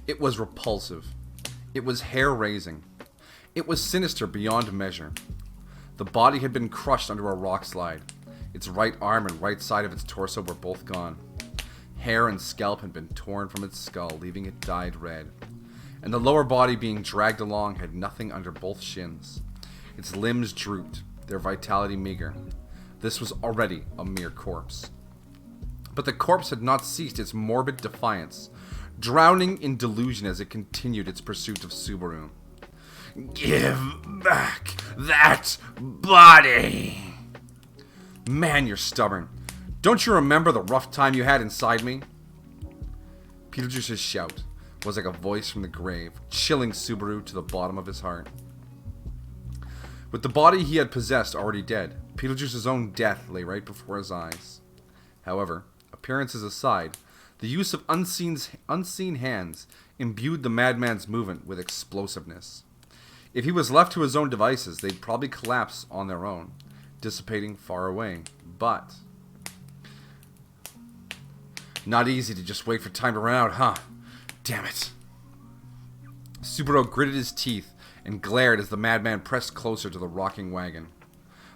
It was repulsive. It was hair-raising. It was sinister beyond measure. The body had been crushed under a rock slide. Its right arm and right side of its torso were both gone. Hair and scalp had been torn from its skull, leaving it dyed red. And the lower body, being dragged along, had nothing under both shins. Its limbs drooped, their vitality meager. This was already a mere corpse. But the corpse had not ceased its morbid defiance, drowning in delusion as it continued its pursuit of Subaru. Give back that body! Man, you're stubborn. Don't you remember the rough time you had inside me? Beetlejuice's shout was like a voice from the grave, chilling Subaru to the bottom of his heart. With the body he had possessed already dead, Beetlejuice's own death lay right before his eyes. However, appearances aside, the use of unseen hands imbued the madman's movement with explosiveness. If he was left to his own devices, they'd probably collapse on their own, dissipating far away. But not easy to just wait for time to run out, huh? Damn it. Subaru gritted his teeth and glared as the madman pressed closer to the rocking wagon.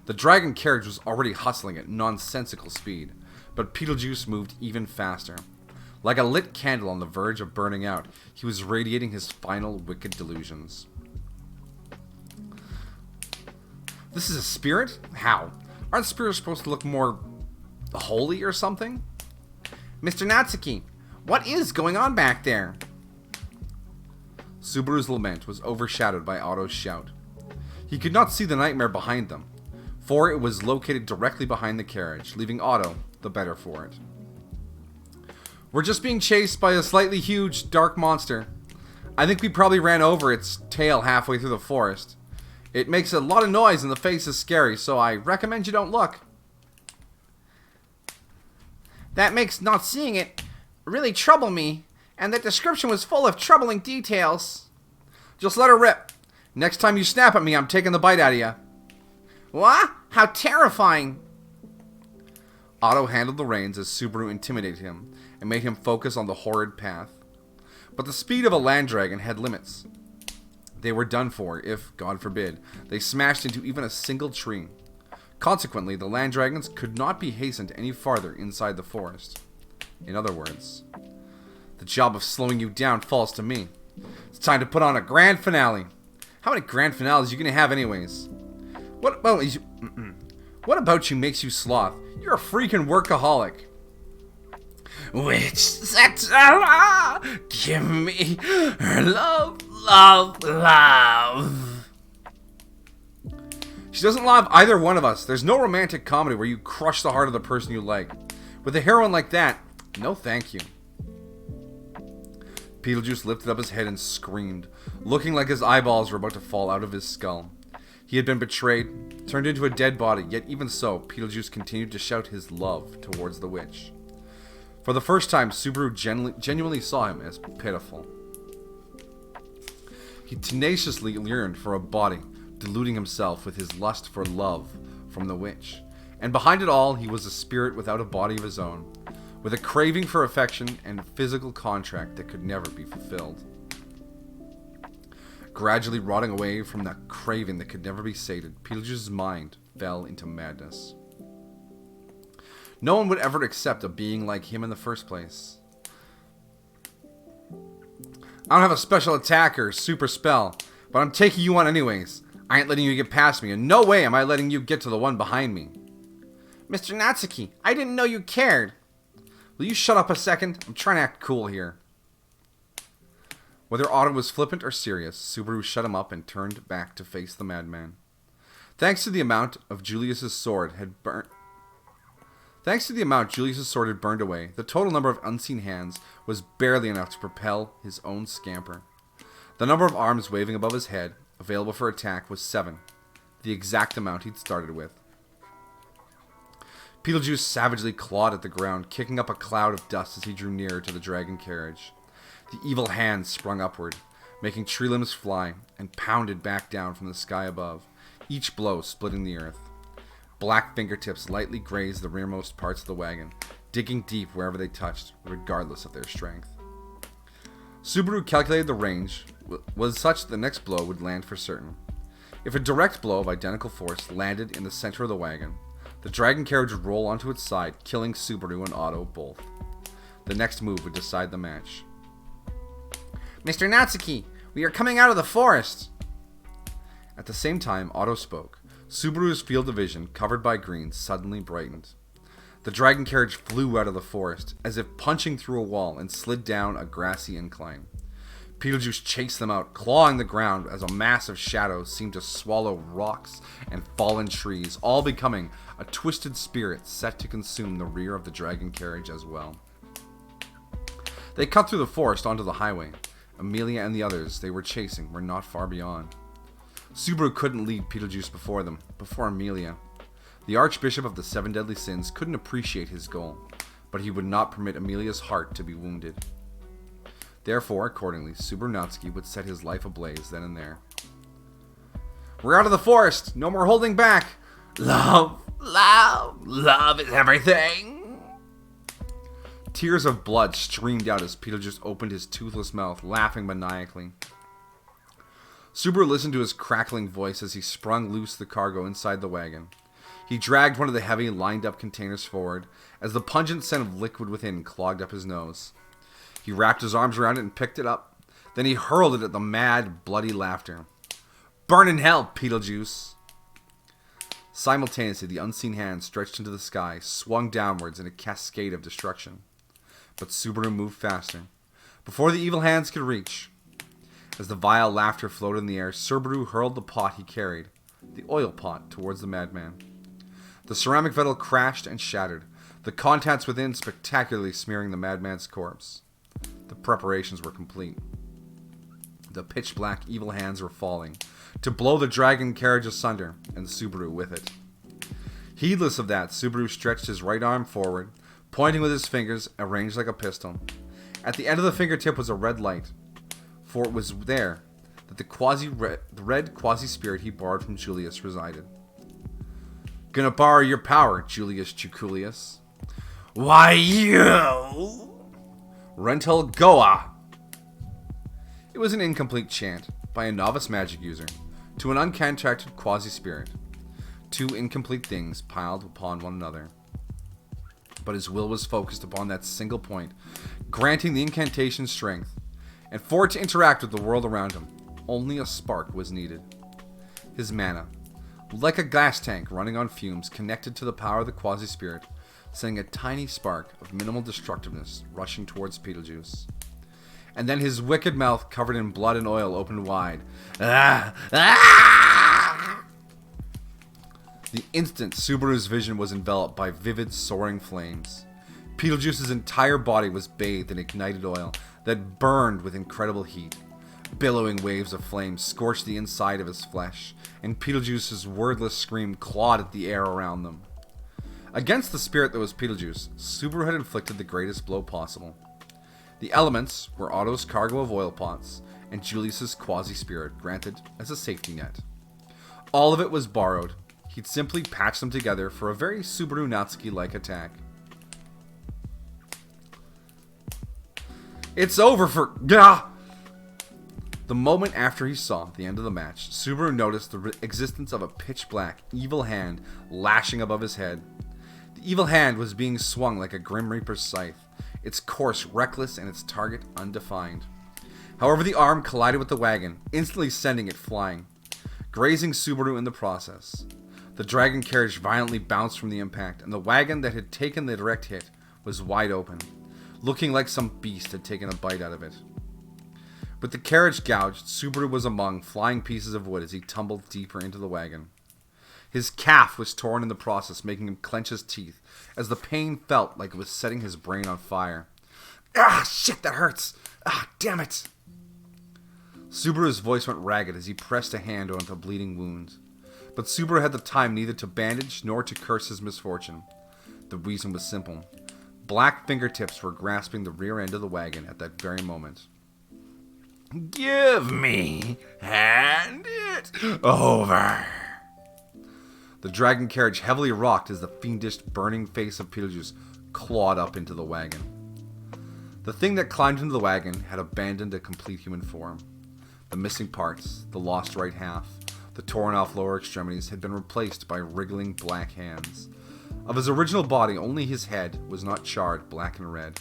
The dragon carriage was already hustling at nonsensical speed, but Beetlejuice moved even faster. Like a lit candle on the verge of burning out, he was radiating his final wicked delusions. This is a spirit? How? Aren't spirits supposed to look more holy or something? Mr. Nagatsuki, what is going on back there? Subaru's lament was overshadowed by Otto's shout. He could not see the nightmare behind them, for it was located directly behind the carriage, leaving Otto the better for it. We're just being chased by a slightly huge, dark monster. I think we probably ran over its tail halfway through the forest. It makes a lot of noise and the face is scary, so I recommend you don't look. That makes not seeing it really trouble me, and that description was full of troubling details. Just let her rip. Next time you snap at me, I'm taking the bite out of you. What? How terrifying! Otto handled the reins as Subaru intimidated him and made him focus on the horrid path. But the speed of a land dragon had limits. They were done for if, God forbid, they smashed into even a single tree. Consequently, the land dragons could not be hastened any farther inside the forest. In other words, the job of slowing you down falls to me. It's time to put on a grand finale. How many grand finales are you going to have anyways? What about you makes you sloth? You're a freaking workaholic. Witch Satana, give me her love, love, love. She doesn't love either one of us. There's no romantic comedy where you crush the heart of the person you like. With a heroine like that, no thank you. Beetlejuice lifted up his head and screamed, looking like his eyeballs were about to fall out of his skull. He had been betrayed, turned into a dead body, yet even so, Beetlejuice continued to shout his love towards the witch. For the first time, Subaru genuinely saw him as pitiful. He tenaciously yearned for a body, deluding himself with his lust for love from the witch. And behind it all, he was a spirit without a body of his own, with a craving for affection and a physical contract that could never be fulfilled. Gradually rotting away from that craving that could never be sated, Beetlejuice's mind fell into madness. No one would ever accept a being like him in the first place. I don't have a special attack or super spell, but I'm taking you on anyways. I ain't letting you get past me, and no way am I letting you get to the one behind me. Mr. Nagatsuki, I didn't know you cared. Will you shut up a second? I'm trying to act cool here. Whether Otto was flippant or serious, Subaru shut him up and turned back to face the madman. Thanks to the amount Julius's sword had burned away, the total number of unseen hands was barely enough to propel his own scamper. The number of arms waving above his head, available for attack, was 7, the exact amount he'd started with. Beetlejuice savagely clawed at the ground, kicking up a cloud of dust as he drew nearer to the dragon carriage. The evil hands sprung upward, making tree limbs fly, and pounded back down from the sky above, each blow splitting the earth. Black fingertips lightly grazed the rearmost parts of the wagon, digging deep wherever they touched, regardless of their strength. Subaru calculated the range was such that the next blow would land for certain. If a direct blow of identical force landed in the center of the wagon, the dragon carriage would roll onto its side, killing Subaru and Otto both. The next move would decide the match. Mr. Natsuki, we are coming out of the forest! At the same time Otto spoke, Subaru's field of vision, covered by green, suddenly brightened. The dragon carriage flew out of the forest, as if punching through a wall, and slid down a grassy incline. Beetlejuice chased them out, clawing the ground as a mass of shadows seemed to swallow rocks and fallen trees, all becoming a twisted spirit set to consume the rear of the dragon carriage as well. They cut through the forest onto the highway. Amelia and the others they were chasing were not far beyond. Subaru couldn't lead Beetlejuice before them, before Amelia. The Archbishop of the Seven Deadly Sins couldn't appreciate his goal, but he would not permit Amelia's heart to be wounded. Therefore, accordingly, Subaru Natsuki would set his life ablaze then and there. We're out of the forest! No more holding back! Love, love, love is everything! Tears of blood streamed out as Beetlejuice opened his toothless mouth, laughing maniacally. Subaru listened to his crackling voice as he sprung loose the cargo inside the wagon. He dragged one of the heavy, lined-up containers forward, as the pungent scent of liquid within clogged up his nose. He wrapped his arms around it and picked it up. Then he hurled it at the mad, bloody laughter. Burn in hell, Beetlejuice! Simultaneously, the unseen hand stretched into the sky, swung downwards in a cascade of destruction. But Subaru moved faster. Before the evil hands could reach, as the vile laughter floated in the air, Subaru hurled the pot he carried, the oil pot, towards the madman. The ceramic vessel crashed and shattered, the contents within spectacularly smearing the madman's corpse. The preparations were complete. The pitch-black evil hands were falling, to blow the dragon carriage asunder, and Subaru with it. Heedless of that, Subaru stretched his right arm forward, pointing with his fingers, arranged like a pistol. At the end of the fingertip was a red light, for it was there that the red quasi-spirit he borrowed from Julius resided. Gonna borrow your power, Julius Juculius. Why you? Rental Goa. It was an incomplete chant by a novice magic user to an uncontracted quasi-spirit. Two incomplete things piled upon one another. But his will was focused upon that single point, granting the incantation strength, and for it to interact with the world around him, only a spark was needed. His mana, like a gas tank running on fumes, connected to the power of the quasi-spirit, sending a tiny spark of minimal destructiveness rushing towards Beetlejuice. And then his wicked mouth, covered in blood and oil, opened wide. Ah! Ah! The instant Subaru's vision was enveloped by vivid, soaring flames. Beetlejuice's entire body was bathed in ignited oil that burned with incredible heat. Billowing waves of flame scorched the inside of his flesh, and Beetlejuice's wordless scream clawed at the air around them. Against the spirit that was Beetlejuice, Subaru had inflicted the greatest blow possible. The elements were Otto's cargo of oil pots and Julius's quasi-spirit, granted as a safety net. All of it was borrowed. He'd simply patched them together for a very Subaru Natsuki-like attack. It's over for... Gah! The moment after he saw the end of the match, Subaru noticed the existence of a pitch-black, evil hand lashing above his head. The evil hand was being swung like a Grim Reaper's scythe, its course reckless and its target undefined. However, the arm collided with the wagon, instantly sending it flying, grazing Subaru in the process. The dragon carriage violently bounced from the impact, and the wagon that had taken the direct hit was wide open, looking like some beast had taken a bite out of it. With the carriage gouged, Subaru was among flying pieces of wood as he tumbled deeper into the wagon. His calf was torn in the process, making him clench his teeth, as the pain felt like it was setting his brain on fire. Ah, shit, that hurts! Ah, damn it! Subaru's voice went ragged as he pressed a hand onto the bleeding wound. But Subaru had the time neither to bandage nor to curse his misfortune. The reason was simple. Black fingertips were grasping the rear end of the wagon at that very moment. Give me! Hand it over! The dragon carriage heavily rocked as the fiendish, burning face of Beetlejuice clawed up into the wagon. The thing that climbed into the wagon had abandoned a complete human form. The missing parts, the lost right half, the torn off lower extremities had been replaced by wriggling black hands. Of his original body, only his head was not charred black and red.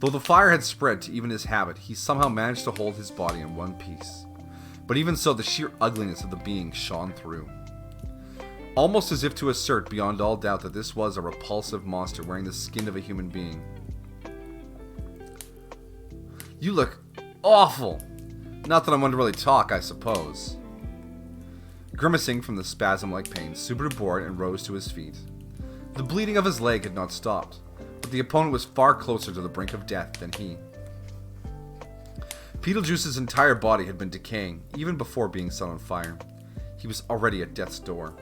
Though the fire had spread to even his habit, he somehow managed to hold his body in one piece. But even so, the sheer ugliness of the being shone through. Almost as if to assert beyond all doubt that this was a repulsive monster wearing the skin of a human being. You look awful. Not that I'm one to really talk, I suppose. Grimacing from the spasm-like pain, Subaru bored and rose to his feet. The bleeding of his leg had not stopped, but the opponent was far closer to the brink of death than he. Beetlejuice's entire body had been decaying, even before being set on fire. He was already at death's door.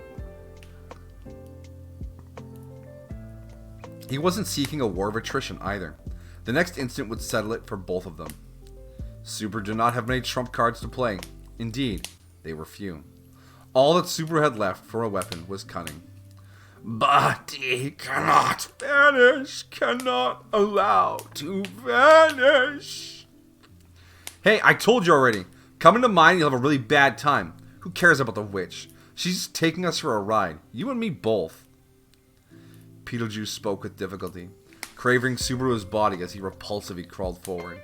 He wasn't seeking a war of attrition either. The next instant would settle it for both of them. Subaru did not have many trump cards to play. Indeed, they were few. All that Subaru had left for a weapon was cunning. But he cannot vanish, cannot allow to vanish. Hey, I told you already. Come into mine, you'll have a really bad time. Who cares about the witch? She's just taking us for a ride. You and me both. Beetlejuice spoke with difficulty, craving Subaru's body as he repulsively crawled forward.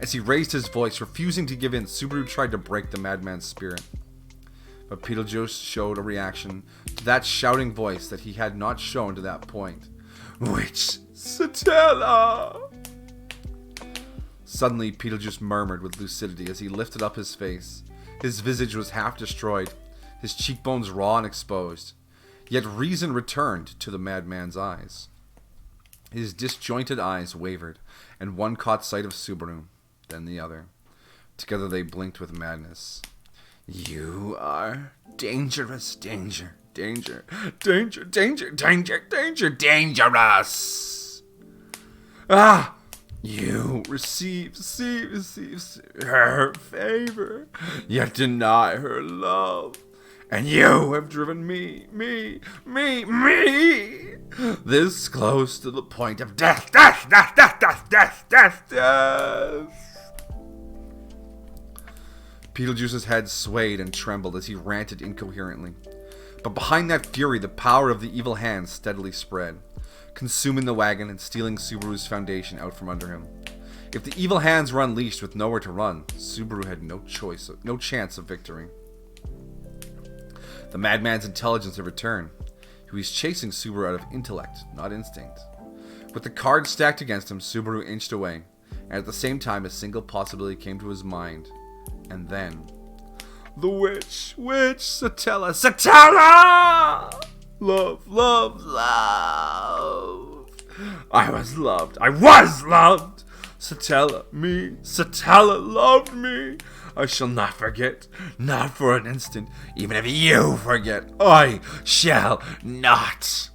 As he raised his voice, refusing to give in, Subaru tried to break the madman's spirit. But Beetlejuice showed a reaction to that shouting voice that he had not shown to that point. Witch Satella! Suddenly, Beetlejuice murmured with lucidity as he lifted up his face. His visage was half destroyed, his cheekbones raw and exposed. Yet reason returned to the madman's eyes. His disjointed eyes wavered, and one caught sight of Subaru, then the other. Together they blinked with madness. You are dangerous, danger, danger, danger, danger, danger, danger, dangerous! Ah! You receive her favor, yet deny her love. And you have driven me, this close to the point of death. Beetlejuice's head swayed and trembled as he ranted incoherently. But behind that fury, the power of the evil hand steadily spread, consuming the wagon and stealing Subaru's foundation out from under him. If the evil hands were unleashed with nowhere to run, Subaru had no chance of victory. The madman's intelligence had returned. He was chasing Subaru out of intellect, not instinct. With the cards stacked against him, Subaru inched away, and at the same time a single possibility came to his mind. And then... The witch, Satella, Love, love, love. I was loved. Satella loved me. I shall not forget, not for an instant. Even if you forget, I shall not.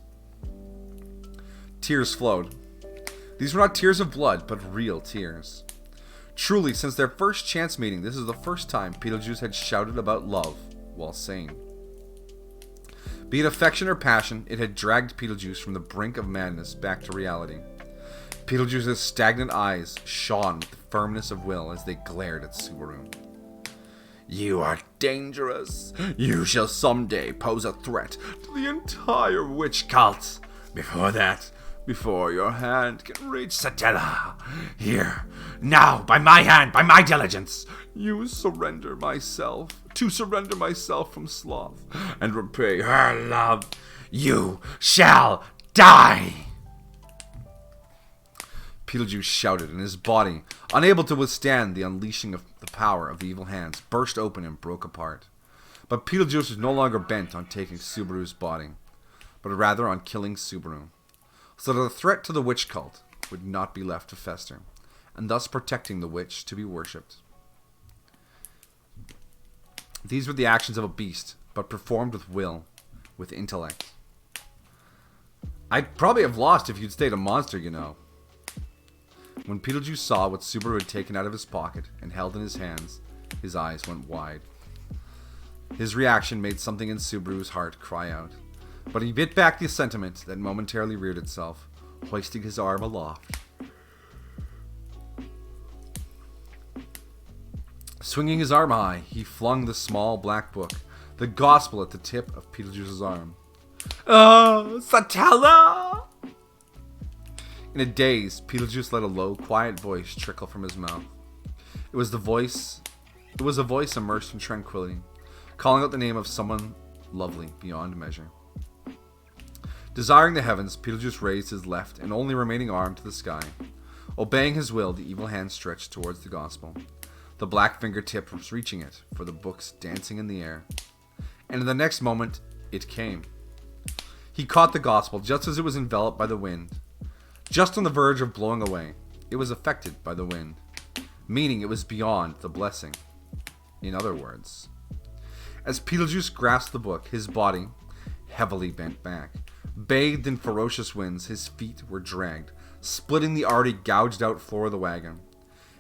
Tears flowed. These were not tears of blood, but real tears. Truly, since their first chance meeting, this is the first time Beetlejuice had shouted about love while sane. Be it affection or passion, it had dragged Beetlejuice from the brink of madness back to reality. Beetlejuice's stagnant eyes shone with the firmness of will as they glared at Subaru. You are dangerous. You shall someday pose a threat to the entire witch cult. Before your hand can reach Satella. Here, now, by my hand, by my diligence, to surrender myself from sloth, and repay her love. You shall die. Beetlejuice shouted, and his body, unable to withstand the unleashing of the power of the evil hands, burst open and broke apart. But Beetlejuice was no longer bent on taking Subaru's body, but rather on killing Subaru, so that the threat to the witch cult would not be left to fester, and thus protecting the witch to be worshipped. These were the actions of a beast, but performed with will, with intellect. I'd probably have lost if you'd stayed a monster, you know. When Beetlejuice saw what Subaru had taken out of his pocket and held in his hands, his eyes went wide. His reaction made something in Subaru's heart cry out, but he bit back the sentiment that momentarily reared itself, hoisting his arm aloft Swinging his arm high, he flung the small black book, the gospel, at the tip of Beetlejuice's arm. Oh, Satella! In a daze, Beetlejuice let a low, quiet voice trickle from his mouth. It was a voice immersed in tranquility, calling out the name of someone lovely beyond measure. Desiring the heavens, Beetlejuice raised his left and only remaining arm to the sky. Obeying his will, the evil hand stretched towards the gospel. The black fingertip was reaching it, for the books dancing in the air. And in the next moment, it came. He caught the gospel just as it was enveloped by the wind. Just on the verge of blowing away, it was affected by the wind, meaning it was beyond the blessing. In other words, as Beetlejuice grasped the book, his body, heavily bent back, bathed in ferocious winds, his feet were dragged, splitting the already gouged out floor of the wagon.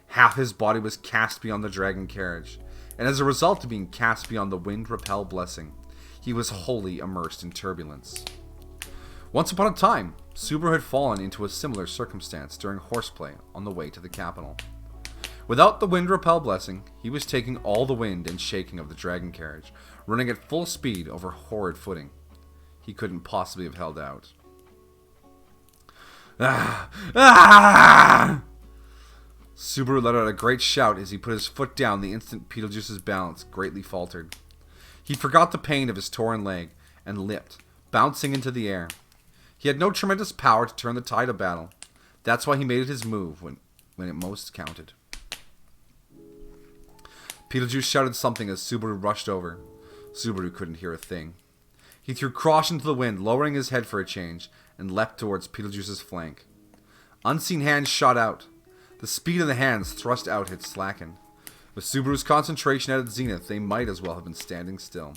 Half his body was cast beyond the dragon carriage, and as a result of being cast beyond the wind-repelled blessing, he was wholly immersed in turbulence. Once upon a time, Subaru had fallen into a similar circumstance during horseplay on the way to the capital. Without the wind-repelled blessing, he was taking all the wind and shaking of the dragon carriage, running at full speed over horrid footing. He couldn't possibly have held out. Ah! Ah! Subaru let out a great shout as he put his foot down the instant Beetlejuice's balance greatly faltered. He forgot the pain of his torn leg and leapt, bouncing into the air. He had no tremendous power to turn the tide of battle. That's why he made it his move when it most counted. Beetlejuice shouted something as Subaru rushed over. Subaru couldn't hear a thing. He threw caution to the wind, lowering his head for a change, and leapt towards Beetlejuice's flank. Unseen hands shot out. The speed of the hands thrust out had slackened. With Subaru's concentration at its zenith, they might as well have been standing still.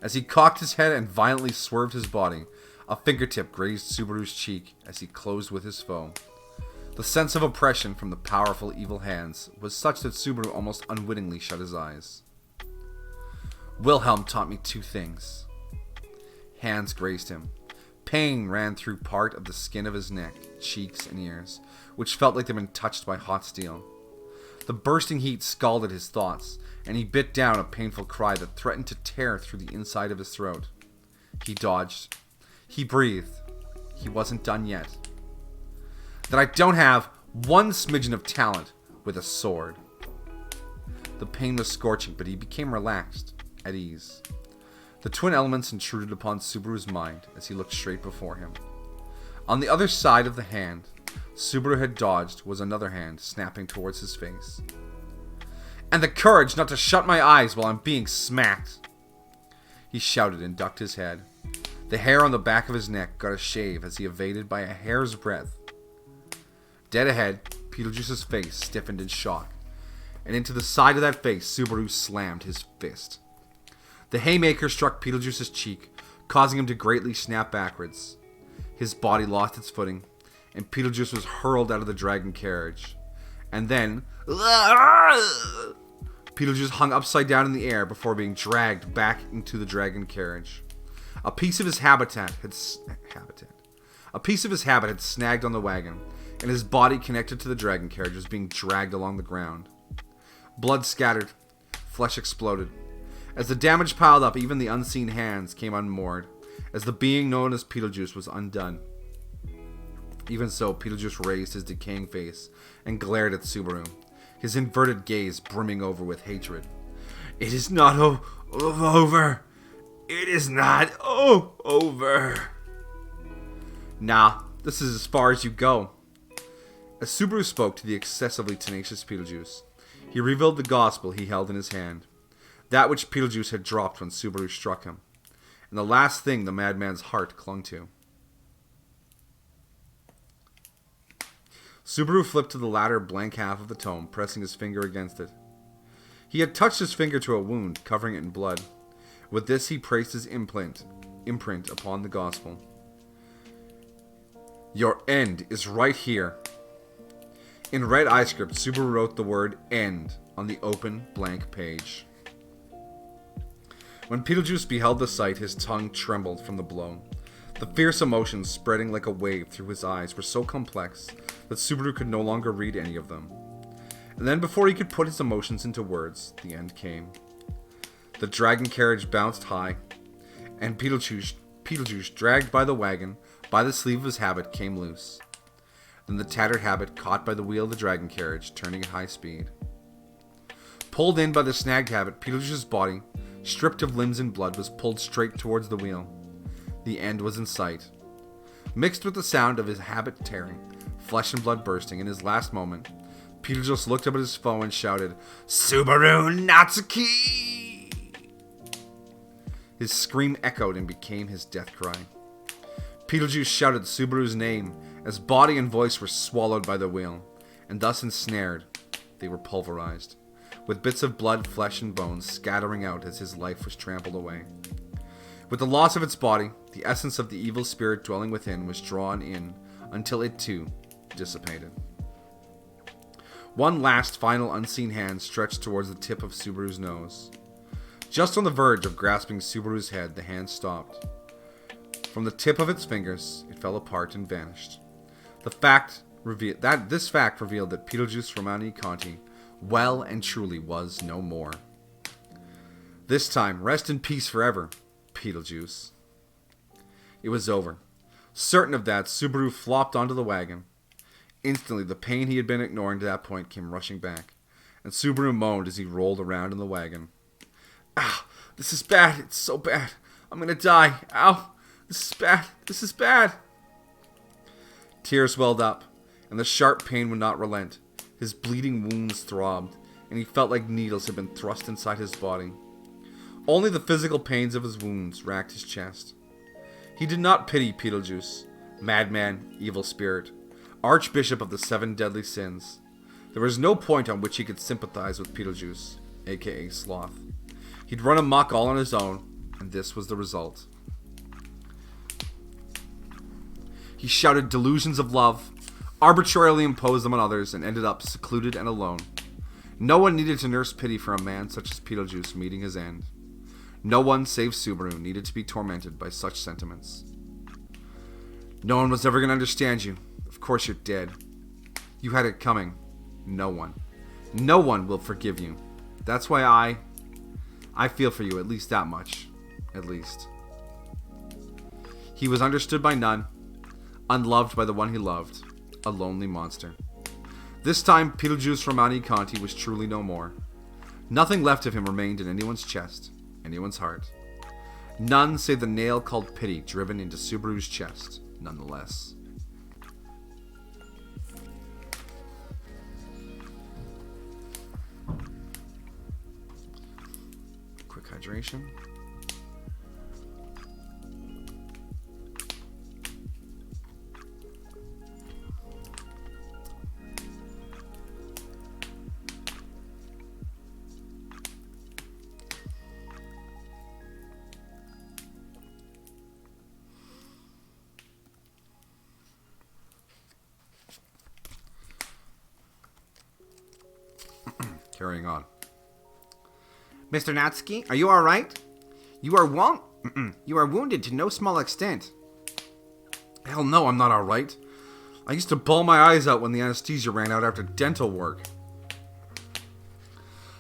As he cocked his head and violently swerved his body, a fingertip grazed Subaru's cheek as he closed with his foe. The sense of oppression from the powerful evil hands was such that Subaru almost unwittingly shut his eyes. Wilhelm taught me two things. Hands grazed him. Pain ran through part of the skin of his neck, cheeks, and ears, which felt like they'd been touched by hot steel. The bursting heat scalded his thoughts, and he bit down a painful cry that threatened to tear through the inside of his throat. He dodged. He breathed. He wasn't done yet. That I don't have one smidgen of talent with a sword. The pain was scorching, but he became relaxed, at ease. The twin elements intruded upon Subaru's mind as he looked straight before him. On the other side of the hand Subaru had dodged was another hand snapping towards his face. And the courage not to shut my eyes while I'm being smacked. He shouted and ducked his head. The hair on the back of his neck got a shave as he evaded by a hair's breadth. Dead ahead, Beetlejuice's face stiffened in shock, and into the side of that face Subaru slammed his fist. The haymaker struck Beetlejuice's cheek, causing him to greatly snap backwards. His body lost its footing, and Beetlejuice was hurled out of the dragon carriage. And then, Beetlejuice hung upside down in the air before being dragged back into the dragon carriage. A piece of his habit had snagged on the wagon, and his body connected to the dragon carriage was being dragged along the ground. Blood scattered, flesh exploded. As the damage piled up, even the unseen hands came unmoored, as the being known as Beetlejuice was undone. Even so, Beetlejuice raised his decaying face and glared at Subaru, his inverted gaze brimming over with hatred. It is not over. It is not over. Nah, this is as far as you go. As Subaru spoke to the excessively tenacious Beetlejuice, he revealed the gospel he held in his hand, that which Beetlejuice had dropped when Subaru struck him, and the last thing the madman's heart clung to. Subaru flipped to the latter blank half of the tome, pressing his finger against it. He had touched his finger to a wound, covering it in blood. With this he placed his imprint upon the gospel. Your end is right here. In red eye script, Subaru wrote the word end on the open blank page. When Beetlejuice beheld the sight, his tongue trembled from the blow. The fierce emotions spreading like a wave through his eyes were so complex that Subaru could no longer read any of them. And then before he could put his emotions into words, the end came. The dragon carriage bounced high, and Beetlejuice, dragged by the wagon, by the sleeve of his habit, came loose. Then the tattered habit caught by the wheel of the dragon carriage, turning at high speed. Pulled in by the snagged habit, Beetlejuice's body, stripped of limbs and blood, was pulled straight towards the wheel. The end was in sight. Mixed with the sound of his habit tearing, flesh and blood bursting, in his last moment, Beetlejuice looked up at his foe and shouted, "Subaru Natsuki!" His scream echoed and became his death cry. Beetlejuice shouted Subaru's name as body and voice were swallowed by the wheel, and thus ensnared, they were pulverized, with bits of blood, flesh, and bones scattering out as his life was trampled away. With the loss of its body, the essence of the evil spirit dwelling within was drawn in until it too dissipated. One last final unseen hand stretched towards the tip of Subaru's nose. Just on the verge of grasping Subaru's head, the hand stopped. From the tip of its fingers, it fell apart and vanished. This fact revealed that Beetlejuice Romani Conti well and truly was no more. This time, rest in peace forever, Beetlejuice. It was over. Certain of that, Subaru flopped onto the wagon. Instantly, the pain he had been ignoring to that point came rushing back, and Subaru moaned as he rolled around in the wagon. "Ow! This is bad! It's so bad! I'm gonna die! Ow! This is bad! This is bad!" Tears welled up, and the sharp pain would not relent. His bleeding wounds throbbed, and he felt like needles had been thrust inside his body. Only the physical pains of his wounds racked his chest. He did not pity Beetlejuice, madman, evil spirit, Archbishop of the 7 deadly sins. There was no point on which he could sympathize with Beetlejuice, aka Sloth. He'd run amok all on his own, and this was the result. He shouted delusions of love, arbitrarily imposed them on others, and ended up secluded and alone. No one needed to nurse pity for a man such as Beetlejuice meeting his end. No one save Subaru needed to be tormented by such sentiments. No one was ever going to understand you. Of course you're dead. You had it coming. No one. No one will forgive you. That's why I feel for you, at least that much. At least. He was understood by none, unloved by the one he loved, a lonely monster. This time, Beetlejuice Romani Conti was truly no more. Nothing left of him remained in anyone's chest, anyone's heart. None save the nail called pity driven into Subaru's chest, nonetheless. Quick hydration. Carrying on. Mr. Natsuki, are you alright? You are wounded to no small extent. Hell no, I'm not alright. I used to bawl my eyes out when the anesthesia ran out after dental work.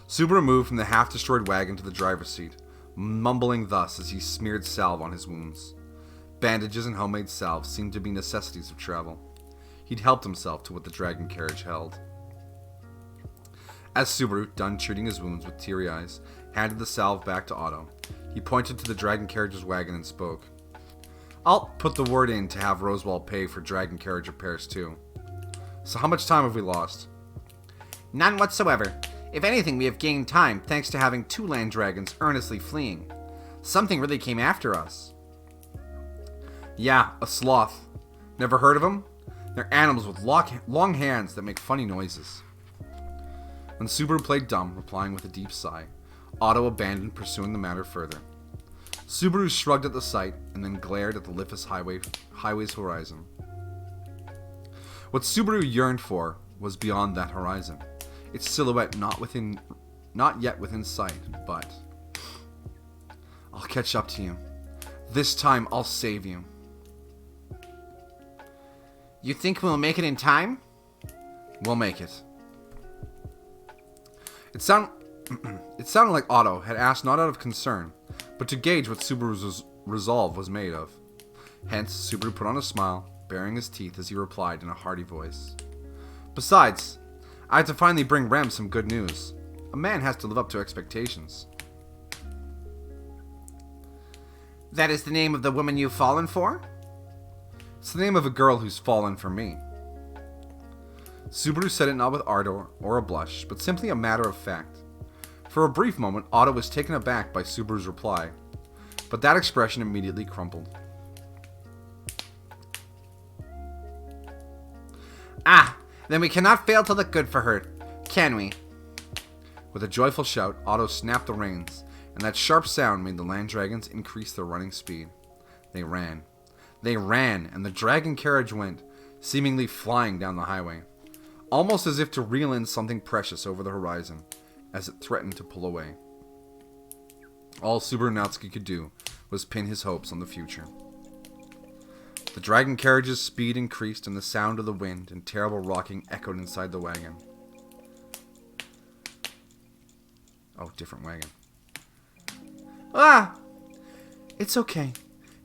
Subaru moved from the half-destroyed wagon to the driver's seat, mumbling thus as he smeared salve on his wounds. Bandages and homemade salve seemed to be necessities of travel. He'd helped himself to what the dragon carriage held. As Subaru, done treating his wounds with teary eyes, handed the salve back to Otto, he pointed to the dragon carriage's wagon and spoke. "I'll put the word in to have Roswell pay for dragon carriage repairs too. So how much time have we lost?" None whatsoever. If anything, we have gained time thanks to having 2 land dragons earnestly fleeing. Something really came after us. Yeah, a sloth. Never heard of them? They're animals with long hands that make funny noises. When Subaru played dumb, replying with a deep sigh, Otto abandoned pursuing the matter further. Subaru shrugged at the sight and then glared at the leafless highway's horizon. What Subaru yearned for was beyond that horizon, its silhouette not yet within sight, but... "I'll catch up to you. This time I'll save you." You think we'll make it in time? We'll make it. It sounded like Otto had asked not out of concern, but to gauge what Subaru's resolve was made of. Hence, Subaru put on a smile, baring his teeth as he replied in a hearty voice. Besides, I had to finally bring Rem some good news. A man has to live up to expectations. That is the name of the woman you've fallen for? It's the name of a girl who's fallen for me. Subaru said it not with ardor or a blush, but simply a matter of fact. For a brief moment, Otto was taken aback by Subaru's reply, but that expression immediately crumpled. Ah, then we cannot fail to look good for her, can we? With a joyful shout, Otto snapped the reins, and that sharp sound made the land dragons increase their running speed. They ran. They ran, and the dragon carriage went, seemingly flying down the highway, almost as if to reel in something precious over the horizon, as it threatened to pull away. All Subaru Nagatsuki could do was pin his hopes on the future. The dragon carriage's speed increased, and the sound of the wind and terrible rocking echoed inside the wagon. Oh, different wagon. Ah! It's okay.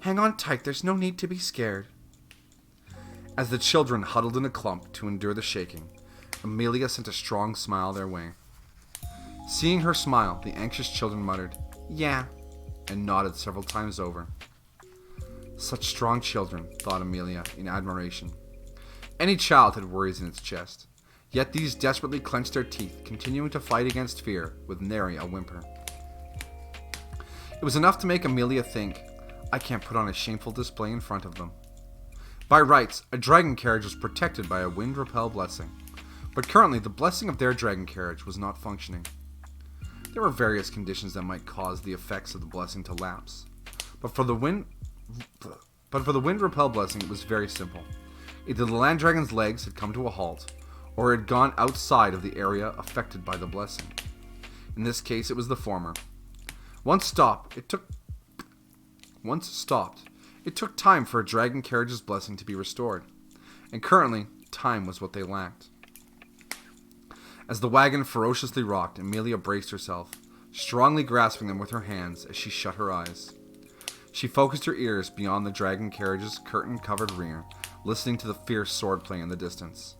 Hang on tight, there's no need to be scared. As the children huddled in a clump to endure the shaking, Amelia sent a strong smile their way. Seeing her smile, the anxious children muttered, "Yeah," and nodded several times over. Such strong children, thought Amelia in admiration. Any child had worries in its chest, yet these desperately clenched their teeth, continuing to fight against fear with nary a whimper. It was enough to make Amelia think, I can't put on a shameful display in front of them. By rights, a dragon carriage was protected by a wind repel blessing, but currently the blessing of their dragon carriage was not functioning. There were various conditions that might cause the effects of the blessing to lapse, but for the wind repel blessing it was very simple. Either the land dragon's legs had come to a halt, or it had gone outside of the area affected by the blessing. In this case, it was the former. Once stopped, it took time for a dragon carriage's blessing to be restored, and currently, time was what they lacked. As the wagon ferociously rocked, Amelia braced herself, strongly grasping them with her hands as she shut her eyes. She focused her ears beyond the dragon carriage's curtain-covered rear, listening to the fierce swordplay in the distance.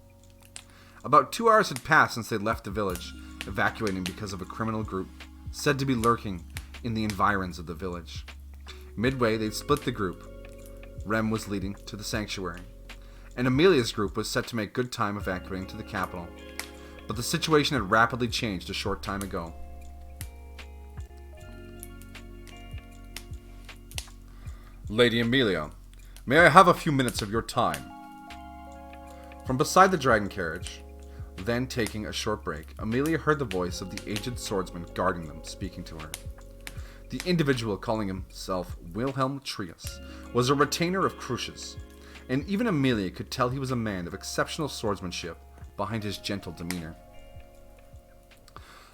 About 2 hours had passed since they left the village, evacuating because of a criminal group, said to be lurking in the environs of the village. Midway, they'd split the group. Rem was leading to the sanctuary, and Amelia's group was set to make good time evacuating to the capital. But the situation had rapidly changed a short time ago. Lady Amelia, may I have a few minutes of your time? From beside the dragon carriage, then taking a short break, Amelia heard the voice of the aged swordsman guarding them speaking to her. The individual calling himself Wilhelm Trius was a retainer of Crucius, and even Amelia could tell he was a man of exceptional swordsmanship behind his gentle demeanor.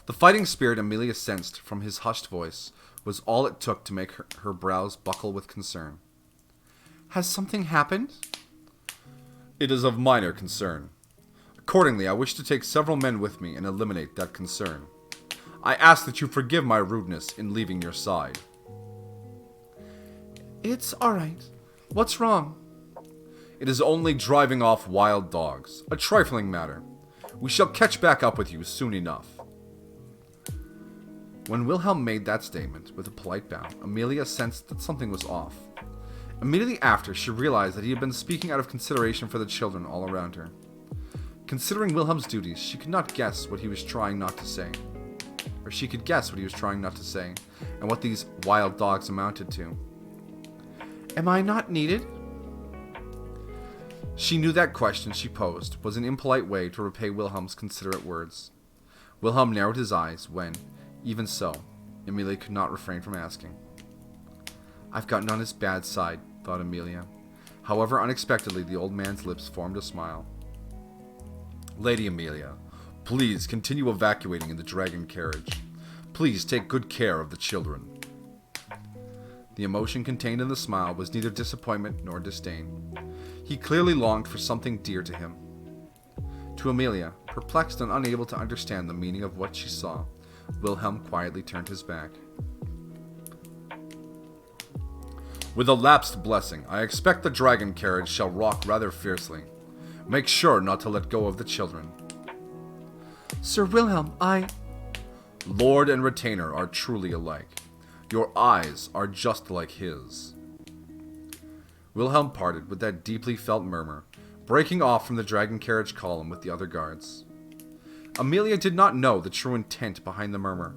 The fighting spirit Amelia sensed from his hushed voice was all it took to make her brows buckle with concern. Has something happened? It is of minor concern. Accordingly, I wish to take several men with me and eliminate that concern. I ask that you forgive my rudeness in leaving your side. It's alright. What's wrong? It is only driving off wild dogs. A trifling matter. We shall catch back up with you soon enough. When Wilhelm made that statement, with a polite bow, Amelia sensed that something was off. Immediately after, she realized that he had been speaking out of consideration for the children all around her. Considering Wilhelm's duties, she could not guess what he was trying not to say. Or she could guess what he was trying not to say, and what these wild dogs amounted to. Am I not needed? She knew that question she posed was an impolite way to repay Wilhelm's considerate words. Wilhelm narrowed his eyes when, even so, Amelia could not refrain from asking. I've gotten on his bad side, thought Amelia. However, unexpectedly, the old man's lips formed a smile. Lady Amelia, please continue evacuating in the dragon carriage. Please take good care of the children. The emotion contained in the smile was neither disappointment nor disdain. He clearly longed for something dear to him. To Amelia, Perplexed and unable to understand the meaning of what she saw, Wilhelm quietly turned his back. With a lapsed blessing, I expect the dragon carriage shall rock rather fiercely. Make sure not to let go of the children. Sir Wilhelm, Lord and retainer are truly alike. Your eyes are just like his. Wilhelm parted with that deeply felt murmur, breaking off from the dragon carriage column with the other guards. Amelia did not know the true intent behind the murmur,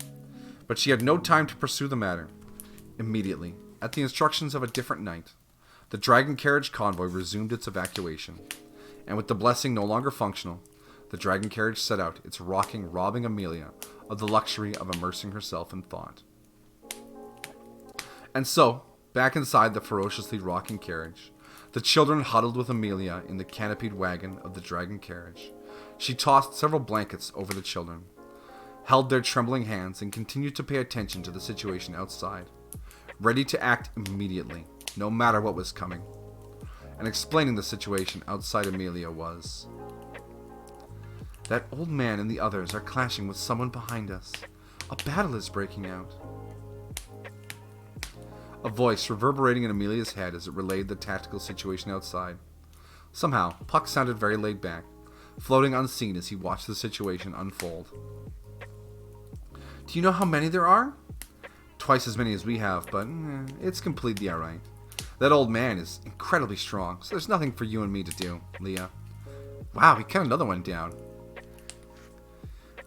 but she had no time to pursue the matter. Immediately, at the instructions of a different knight, the dragon carriage convoy resumed its evacuation, and with the blessing no longer functional, the dragon carriage set out, its rocking robbing Amelia of the luxury of immersing herself in thought. And so, back inside the ferociously rocking carriage, the children huddled with Amelia in the canopied wagon of the dragon carriage. She tossed several blankets over the children, held their trembling hands, and continued to pay attention to the situation outside, ready to act immediately, no matter what was coming. And explaining the situation outside Amelia was... That old man and the others are clashing with someone behind us. A battle is breaking out. A voice reverberating in Amelia's head as it relayed the tactical situation outside. Somehow, Puck sounded very laid back, floating unseen as he watched the situation unfold. Do you know how many there are? Twice as many as we have, but it's completely alright. That old man is incredibly strong, so there's nothing for you and me to do, Leah. Wow, he cut another one down.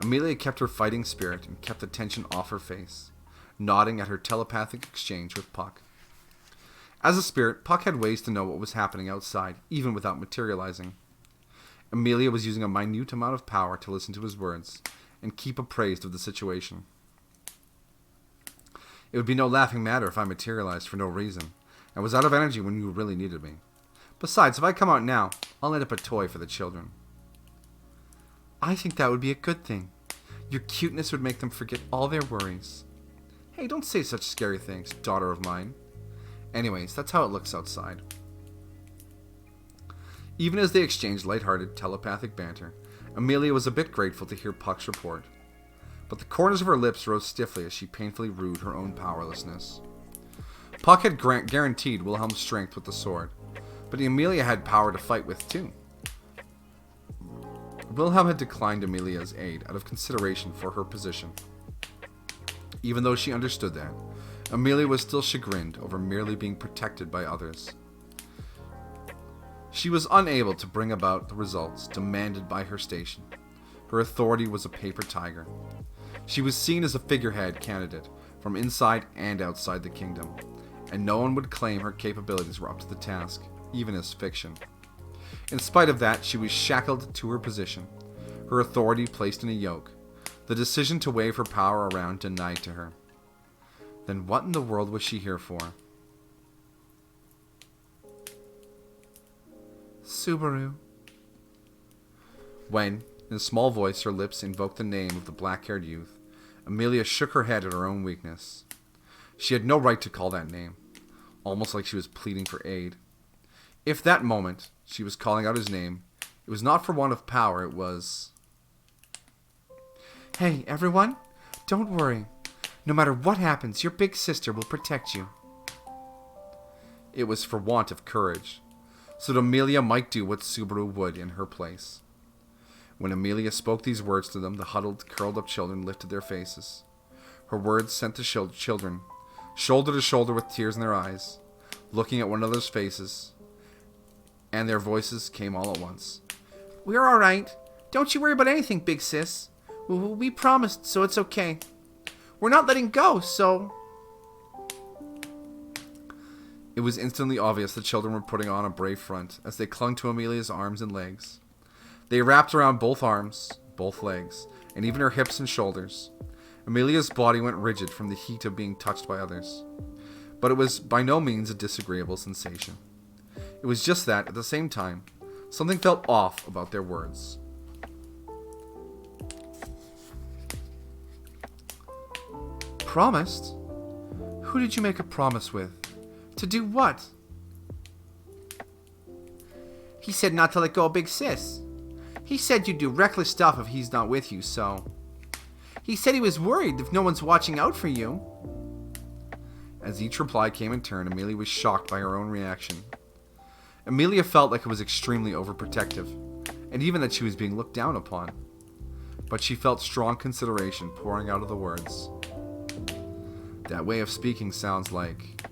Amelia kept her fighting spirit and kept the tension off her face, nodding at her telepathic exchange with Puck. As a spirit, Puck had ways to know what was happening outside, even without materializing. Amelia was using a minute amount of power to listen to his words and keep appraised of the situation. It would be no laughing matter if I materialized for no reason, and was out of energy when you really needed me. Besides, if I come out now, I'll end up a toy for the children. I think that would be a good thing. Your cuteness would make them forget all their worries. Hey, don't say such scary things, daughter of mine. Anyways, that's how it looks outside. Even as they exchanged lighthearted telepathic banter, Amelia was a bit grateful to hear Puck's report. But the corners of her lips rose stiffly as she painfully rued her own powerlessness. Puck had guaranteed Wilhelm's strength with the sword, but Amelia had power to fight with too. Wilhelm had declined Amelia's aid out of consideration for her position. Even though she understood that, Amelia was still chagrined over merely being protected by others. She was unable to bring about the results demanded by her station. Her authority was a paper tiger. She was seen as a figurehead candidate from inside and outside the kingdom, and no one would claim her capabilities were up to the task, even as fiction. In spite of that, she was shackled to her position, her authority placed in a yoke, the decision to wave her power around denied to her. Then what in the world was she here for? Subaru. When, in a small voice, her lips invoked the name of the black-haired youth, Amelia shook her head at her own weakness. She had no right to call that name, almost like she was pleading for aid. If that moment she was calling out his name, it was not for want of power, it was... Hey, everyone, don't worry. No matter what happens, your big sister will protect you. It was for want of courage, so that Amelia might do what Subaru would in her place. When Amelia spoke these words to them, the huddled, curled-up children lifted their faces. Her words sent the children, shoulder to shoulder with tears in their eyes, looking at one another's faces, and their voices came all at once. We're all right. Don't you worry about anything, big sis. We promised, so it's okay. We're not letting go, so... It was instantly obvious the children were putting on a brave front as they clung to Amelia's arms and legs. They wrapped around both arms, both legs, and even her hips and shoulders. Amelia's body went rigid from the heat of being touched by others. But it was by no means a disagreeable sensation. It was just that, at the same time, something felt off about their words. Promised? Who did you make a promise with? To do what? He said not to let go of Big Sis. He said you do reckless stuff if he's not with you, so... He said he was worried if no one's watching out for you. As each reply came in turn, Amelia was shocked by her own reaction. Amelia felt like it was extremely overprotective, and even that she was being looked down upon. But she felt strong consideration pouring out of the words. That way of speaking sounds like...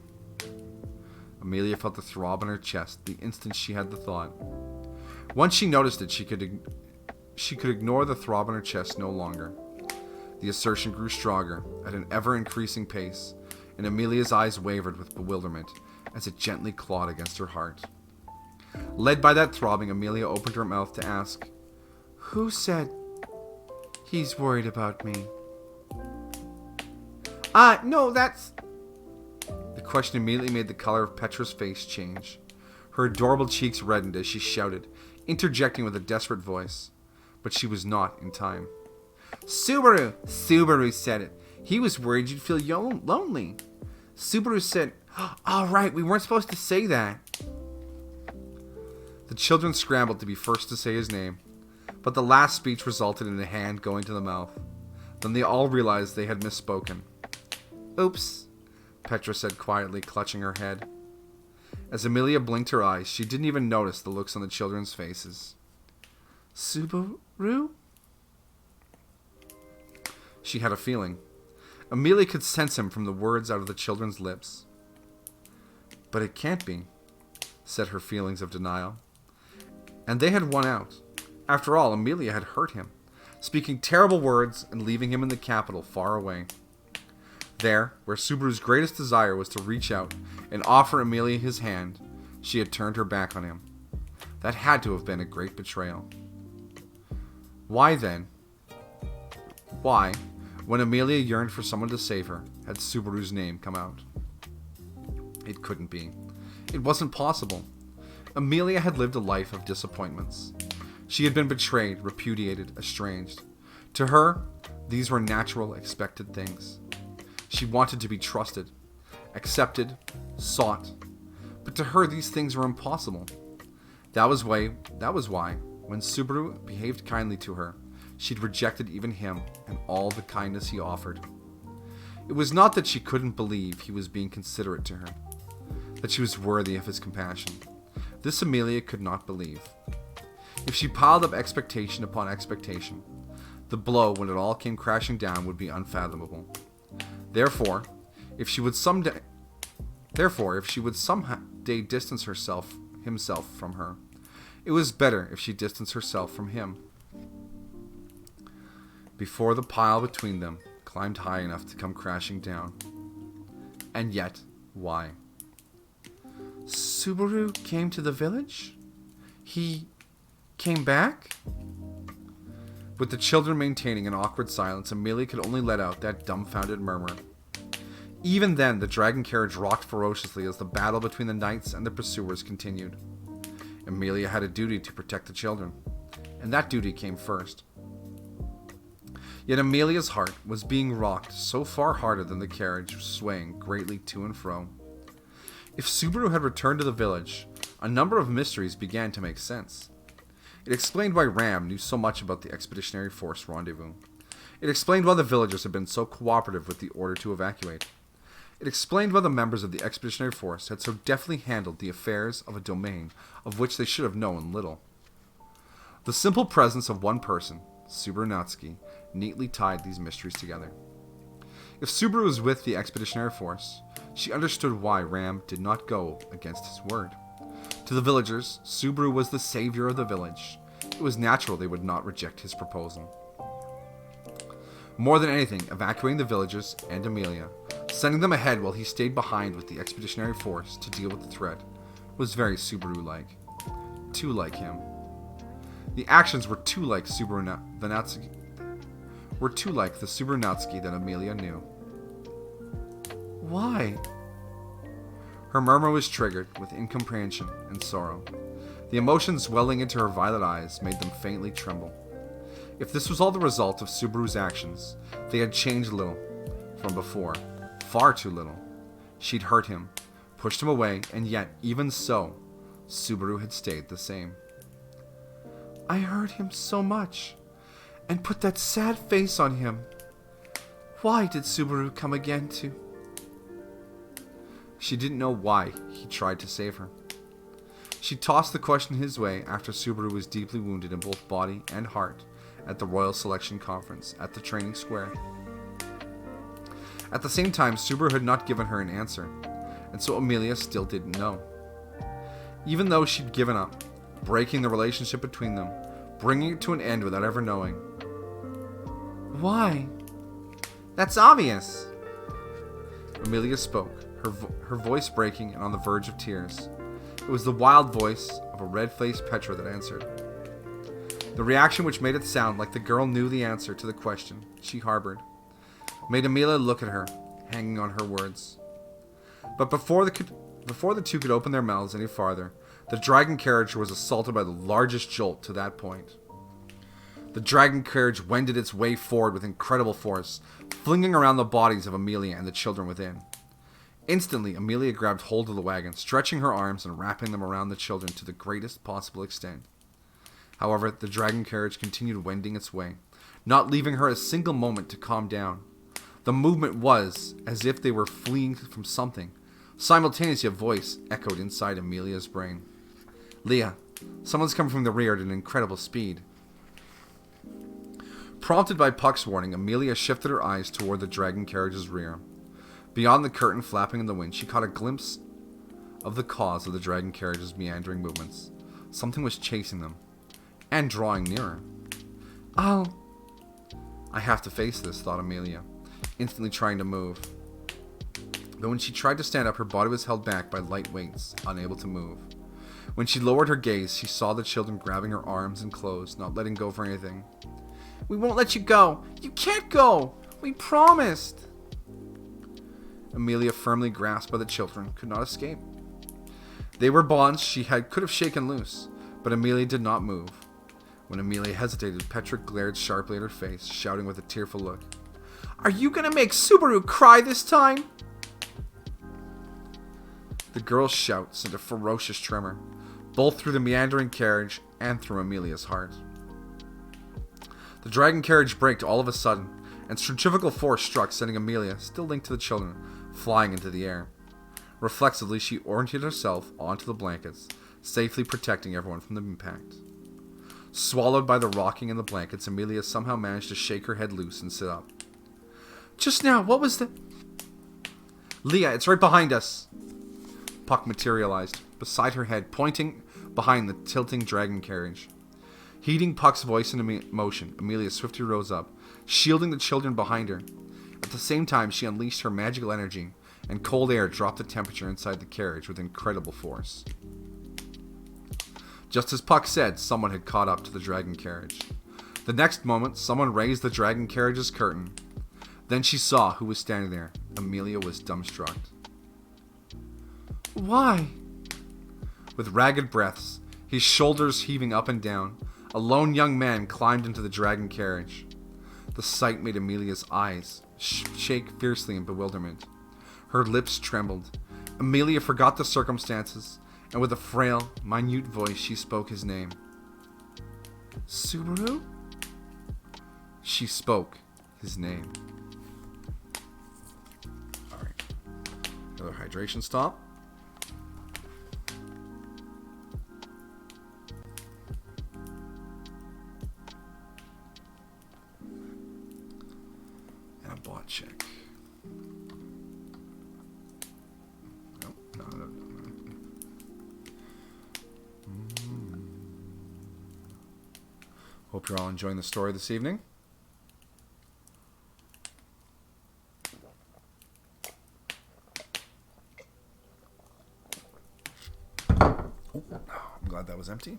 Amelia felt the throb in her chest the instant she had the thought. Once she noticed it, she could ignore the throb in her chest no longer. The assertion grew stronger, at an ever-increasing pace, and Amelia's eyes wavered with bewilderment as it gently clawed against her heart. Led by that throbbing, Amelia opened her mouth to ask, "Who said he's worried about me?" No, that's... The question immediately made the color of Petra's face change. Her adorable cheeks reddened as she shouted, interjecting with a desperate voice. But she was not in time. Subaru! Subaru said it. He was worried you'd feel lonely. Subaru said, "All right, we weren't supposed to say that." The children scrambled to be first to say his name, but the last speech resulted in a hand going to the mouth. Then they all realized they had misspoken. "Oops," Petra said quietly, clutching her head. As Amelia blinked her eyes, she didn't even notice the looks on the children's faces. "Subaru?" She had a feeling. Amelia could sense him from the words out of the children's lips. But it can't be, said her feelings of denial. And they had won out. After all, Amelia had hurt him, speaking terrible words and leaving him in the capital far away. There, where Subaru's greatest desire was to reach out and offer Amelia his hand, she had turned her back on him. That had to have been a great betrayal. Why then? Why, when Amelia yearned for someone to save her, had Subaru's name come out? It couldn't be. It wasn't possible. Amelia had lived a life of disappointments. She had been betrayed, repudiated, estranged. To her, these were natural, expected things. She wanted to be trusted, accepted, sought. But to her, these things were impossible. That was why, when Subaru behaved kindly to her, she'd rejected even him and all the kindness he offered. It was not that she couldn't believe he was being considerate to her, that she was worthy of his compassion. This Amelia could not believe. If she piled up expectation upon expectation, the blow when it all came crashing down would be unfathomable. Therefore, if she would someday distance himself from her, it was better if she distanced herself from him. Before the pile between them climbed high enough to come crashing down. And yet, why? Subaru came to the village? He came back? With the children maintaining an awkward silence, Amelia could only let out that dumbfounded murmur. Even then, the dragon carriage rocked ferociously as the battle between the knights and the pursuers continued. Amelia had a duty to protect the children, and that duty came first. Yet Amelia's heart was being rocked so far harder than the carriage, swaying greatly to and fro. If Subaru had returned to the village, a number of mysteries began to make sense. It explained why Ram knew so much about the Expeditionary Force rendezvous. It explained why the villagers had been so cooperative with the order to evacuate. It explained why the members of the Expeditionary Force had so deftly handled the affairs of a domain of which they should have known little. The simple presence of one person, Subaru Natsuki, neatly tied these mysteries together. If Subaru was with the Expeditionary Force, she understood why Ram did not go against his word. To the villagers, Subaru was the savior of the village. It was natural they would not reject his proposal. More than anything, evacuating the villagers and Amelia, sending them ahead while he stayed behind with the Expeditionary Force to deal with the threat, was very Subaru-like. Too like him. The actions were too like the Subaru Natsuki that Amelia knew. Why? Her murmur was triggered with incomprehension and sorrow. The emotions welling into her violet eyes made them faintly tremble. If this was all the result of Subaru's actions, they had changed little from before. Far too little. She'd hurt him, pushed him away, and yet, even so, Subaru had stayed the same. I hurt him so much, and put that sad face on him. Why did Subaru come again to... She didn't know why he tried to save her. She tossed the question his way after Subaru was deeply wounded in both body and heart at the Royal Selection Conference at the training square. At the same time, Subaru had not given her an answer, and so Amelia still didn't know. Even though she'd given up, breaking the relationship between them, bringing it to an end without ever knowing. Why? That's obvious. Amelia spoke, her voice breaking and on the verge of tears. It was the wild voice of a red-faced Petra that answered. The reaction which made it sound like the girl knew the answer to the question she harbored made Amelia look at her, hanging on her words. But before the two could open their mouths any farther, the dragon carriage was assaulted by the largest jolt to that point. The dragon carriage wended its way forward with incredible force, flinging around the bodies of Amelia and the children within. Instantly, Amelia grabbed hold of the wagon, stretching her arms and wrapping them around the children to the greatest possible extent. However, the dragon carriage continued wending its way, not leaving her a single moment to calm down. The movement was as if they were fleeing from something. Simultaneously, a voice echoed inside Amelia's brain. Leah, someone's coming from the rear at an incredible speed. Prompted by Puck's warning, Amelia shifted her eyes toward the dragon carriage's rear. Beyond the curtain flapping in the wind, she caught a glimpse of the cause of the dragon carriage's meandering movements. Something was chasing them, and drawing nearer. I have to face this, thought Amelia, instantly trying to move. But when she tried to stand up, her body was held back by light weights, unable to move. When she lowered her gaze, she saw the children grabbing her arms and clothes, not letting go for anything. We won't let you go! You can't go! We promised! Amelia, firmly grasped by the children, could not escape. They were bonds she could have shaken loose, but Amelia did not move. When Amelia hesitated, Petra glared sharply at her face, shouting with a tearful look, Are you gonna make Subaru cry this time? The girl's shout sent a ferocious tremor, both through the meandering carriage and through Amelia's heart. The dragon carriage braked all of a sudden, and centrifugal force struck, sending Amelia, still linked to the children, flying into the air. Reflexively, she oriented herself onto the blankets, safely protecting everyone from the impact. Swallowed by the rocking in the blankets, Amelia somehow managed to shake her head loose and sit up. Just now, what was the... Leah, it's right behind us! Puck materialized, beside her head, pointing behind the tilting dragon carriage. Heeding Puck's voice and motion, Amelia swiftly rose up, shielding the children behind her. At the same time, she unleashed her magical energy, and cold air dropped the temperature inside the carriage with incredible force. Just as Puck said, someone had caught up to the dragon carriage. The next moment, someone raised the dragon carriage's curtain. Then she saw who was standing there. Amelia was dumbstruck. Why? With ragged breaths, his shoulders heaving up and down, a lone young man climbed into the dragon carriage. The sight made Amelia's eyes shake fiercely in bewilderment. Her lips trembled. Amelia forgot the circumstances, and with a frail, minute voice she spoke his name. Subaru? She spoke his name. Alright. Another hydration stop. And a bot check. No. Hope you're all enjoying the story this evening. Oh, I'm glad that was empty.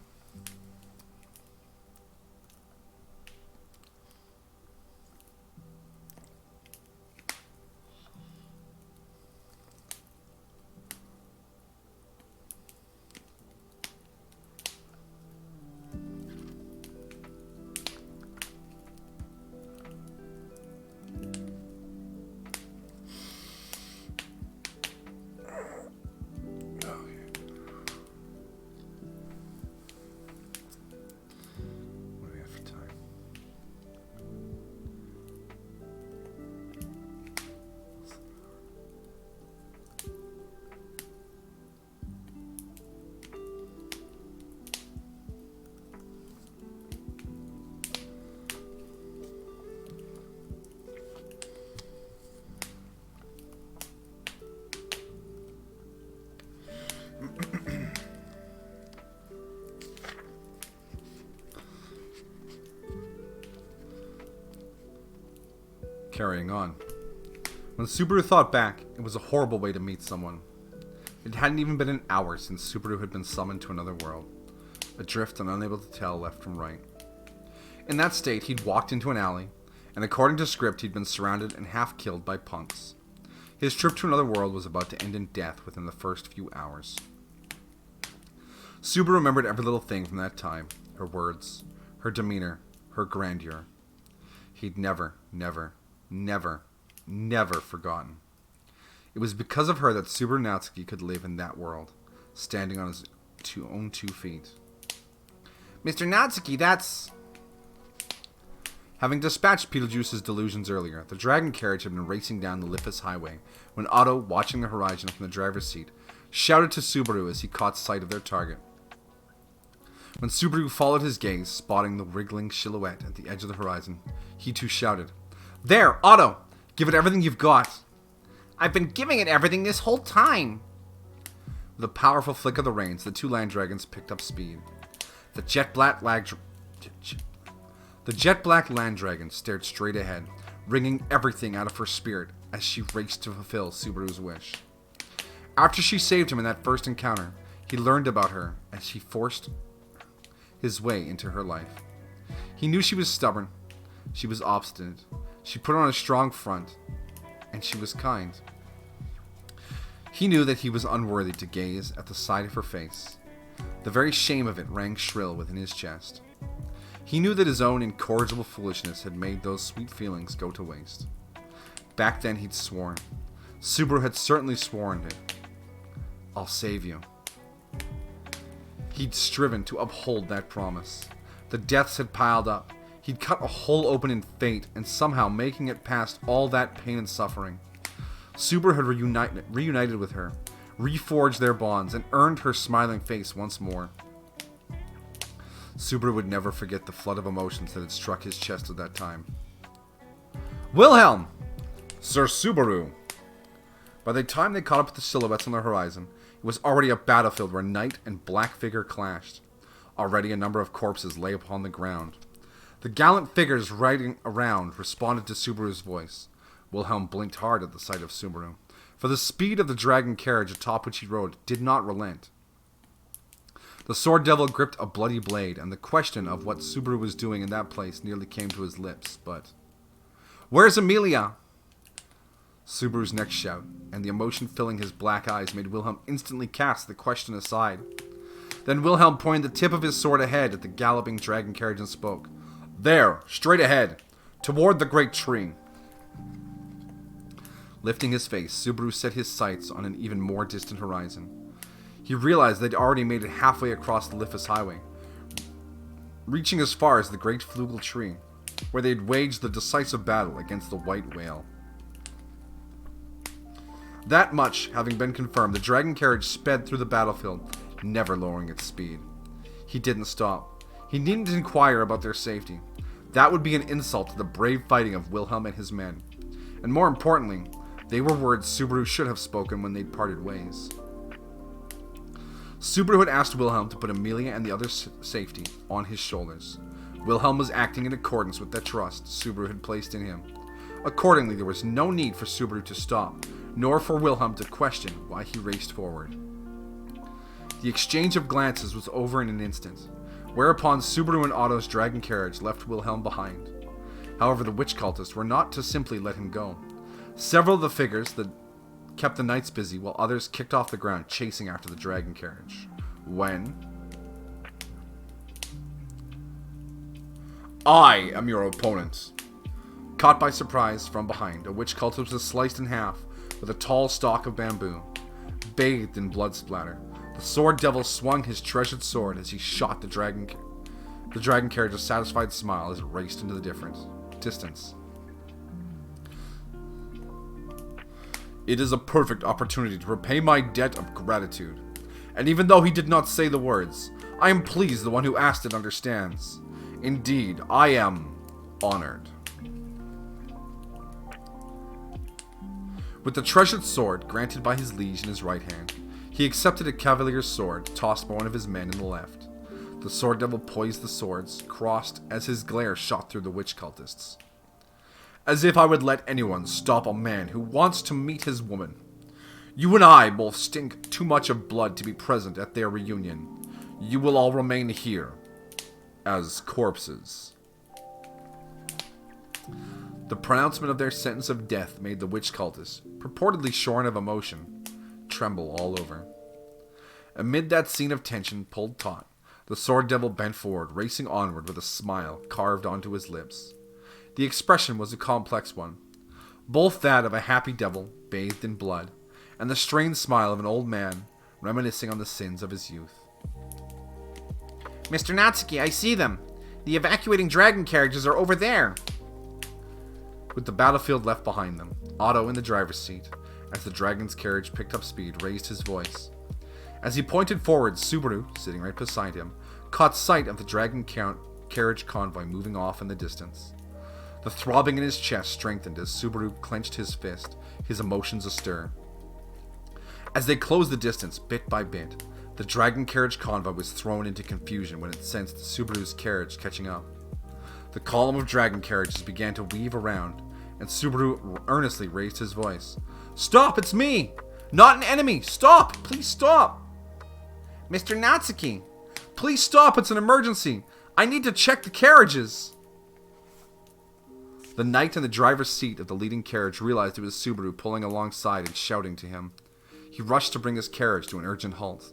carrying on. When Subaru thought back, it was a horrible way to meet someone. It hadn't even been an hour since Subaru had been summoned to another world, adrift and unable to tell left from right. In that state, he'd walked into an alley, and according to script, he'd been surrounded and half killed by punks. His trip to another world was about to end in death within the first few hours. Subaru remembered every little thing from that time, her words, her demeanor, her grandeur. He'd never forgotten. It was because of her that Subaru Natsuki could live in that world, standing on his own 2 feet. Mr. Nagatsuki, that's... Having dispatched Beetlejuice's delusions earlier, the dragon carriage had been racing down the Lippus highway when Otto, watching the horizon from the driver's seat, shouted to Subaru as he caught sight of their target. When Subaru followed his gaze, spotting the wriggling silhouette at the edge of the horizon, he too shouted, "There, Otto! Give it everything you've got!" I've been giving it everything this whole time. With a powerful flick of the reins, the 2 land dragons picked up speed. The jet black land dragon stared straight ahead, wringing everything out of her spirit as she raced to fulfill Subaru's wish. After she saved him in that first encounter, he learned about her as he forced his way into her life. He knew she was stubborn, she was obstinate, she put on a strong front, and she was kind. He knew that he was unworthy to gaze at the side of her face. The very shame of it rang shrill within his chest. He knew that his own incorrigible foolishness had made those sweet feelings go to waste. Back then he'd sworn. Subaru had certainly sworn it. "I'll save you." He'd striven to uphold that promise. The deaths had piled up. He'd cut a hole open in fate, and somehow making it past all that pain and suffering. Subaru had reunited with her, reforged their bonds, and earned her smiling face once more. Subaru would never forget the flood of emotions that had struck his chest at that time. "Wilhelm! Sir Subaru!" By the time they caught up with the silhouettes on the horizon, it was already a battlefield where night and black figure clashed. Already a number of corpses lay upon the ground. The gallant figures riding around responded to Subaru's voice. Wilhelm blinked hard at the sight of Subaru, for the speed of the dragon carriage atop which he rode did not relent. The sword devil gripped a bloody blade, and the question of what Subaru was doing in that place nearly came to his lips, but... "Where's Amelia?" Subaru's next shout, and the emotion filling his black eyes made Wilhelm instantly cast the question aside. Then Wilhelm pointed the tip of his sword ahead at the galloping dragon carriage and spoke. "There, straight ahead, toward the great tree." Lifting his face, Subaru set his sights on an even more distant horizon. He realized they'd already made it halfway across the Lippus highway, reaching as far as the great flugel tree, where they'd waged the decisive battle against the white whale. That much having been confirmed, the dragon carriage sped through the battlefield, never lowering its speed. He didn't stop. He needn't inquire about their safety. That would be an insult to the brave fighting of Wilhelm and his men. And more importantly, they were words Subaru should have spoken when they'd parted ways. Subaru had asked Wilhelm to put Amelia and the others' safety on his shoulders. Wilhelm was acting in accordance with that trust Subaru had placed in him. Accordingly, there was no need for Subaru to stop, nor for Wilhelm to question why he raced forward. The exchange of glances was over in an instant, whereupon Subaru and Otto's dragon carriage left Wilhelm behind. However, the witch cultists were not to simply let him go. Several of the figures that kept the knights busy, while others kicked off the ground chasing after the dragon carriage. When... "I am your opponent." Caught by surprise from behind, a witch cultist was sliced in half with a tall stalk of bamboo. Bathed in blood splatter, the sword devil swung his treasured sword as he shot the dragon carriage a satisfied smile as it raced into the distance. "It is a perfect opportunity to repay my debt of gratitude. And even though he did not say the words, I am pleased the one who asked it understands. Indeed, I am honored." With the treasured sword granted by his liege in his right hand, he accepted a cavalier's sword tossed by one of his men in the left. The sword devil poised the swords, crossed as his glare shot through the witch cultists. As if I would let anyone stop a man who wants to meet his woman. You and I both stink too much of blood to be present at their reunion. You will all remain here as corpses. The pronouncement of their sentence of death made the witch cultists, purportedly shorn of emotion, tremble all over. Amid that scene of tension pulled taut, the sword devil bent forward, racing onward with a smile carved onto his lips. The expression was a complex one, both that of a happy devil bathed in blood, and the strained smile of an old man reminiscing on the sins of his youth. Mr. Natsuki, I see them. The evacuating dragon carriages are over there. With the battlefield left behind them, Otto in the driver's seat, as the dragon's carriage picked up speed, raised his voice. As he pointed forward, Subaru, sitting right beside him, caught sight of the dragon carriage convoy moving off in the distance. The throbbing in his chest strengthened as Subaru clenched his fist, his emotions astir. As they closed the distance, bit by bit, the dragon carriage convoy was thrown into confusion when it sensed Subaru's carriage catching up. The column of dragon carriages began to weave around, and Subaru earnestly raised his voice. "Stop, it's me! Not an enemy! Stop! Please stop!" Mr. Natsuki! Please stop, it's an emergency! I need to check the carriages! The knight in the driver's seat of the leading carriage realized it was Subaru pulling alongside and shouting to him. He rushed to bring his carriage to an urgent halt.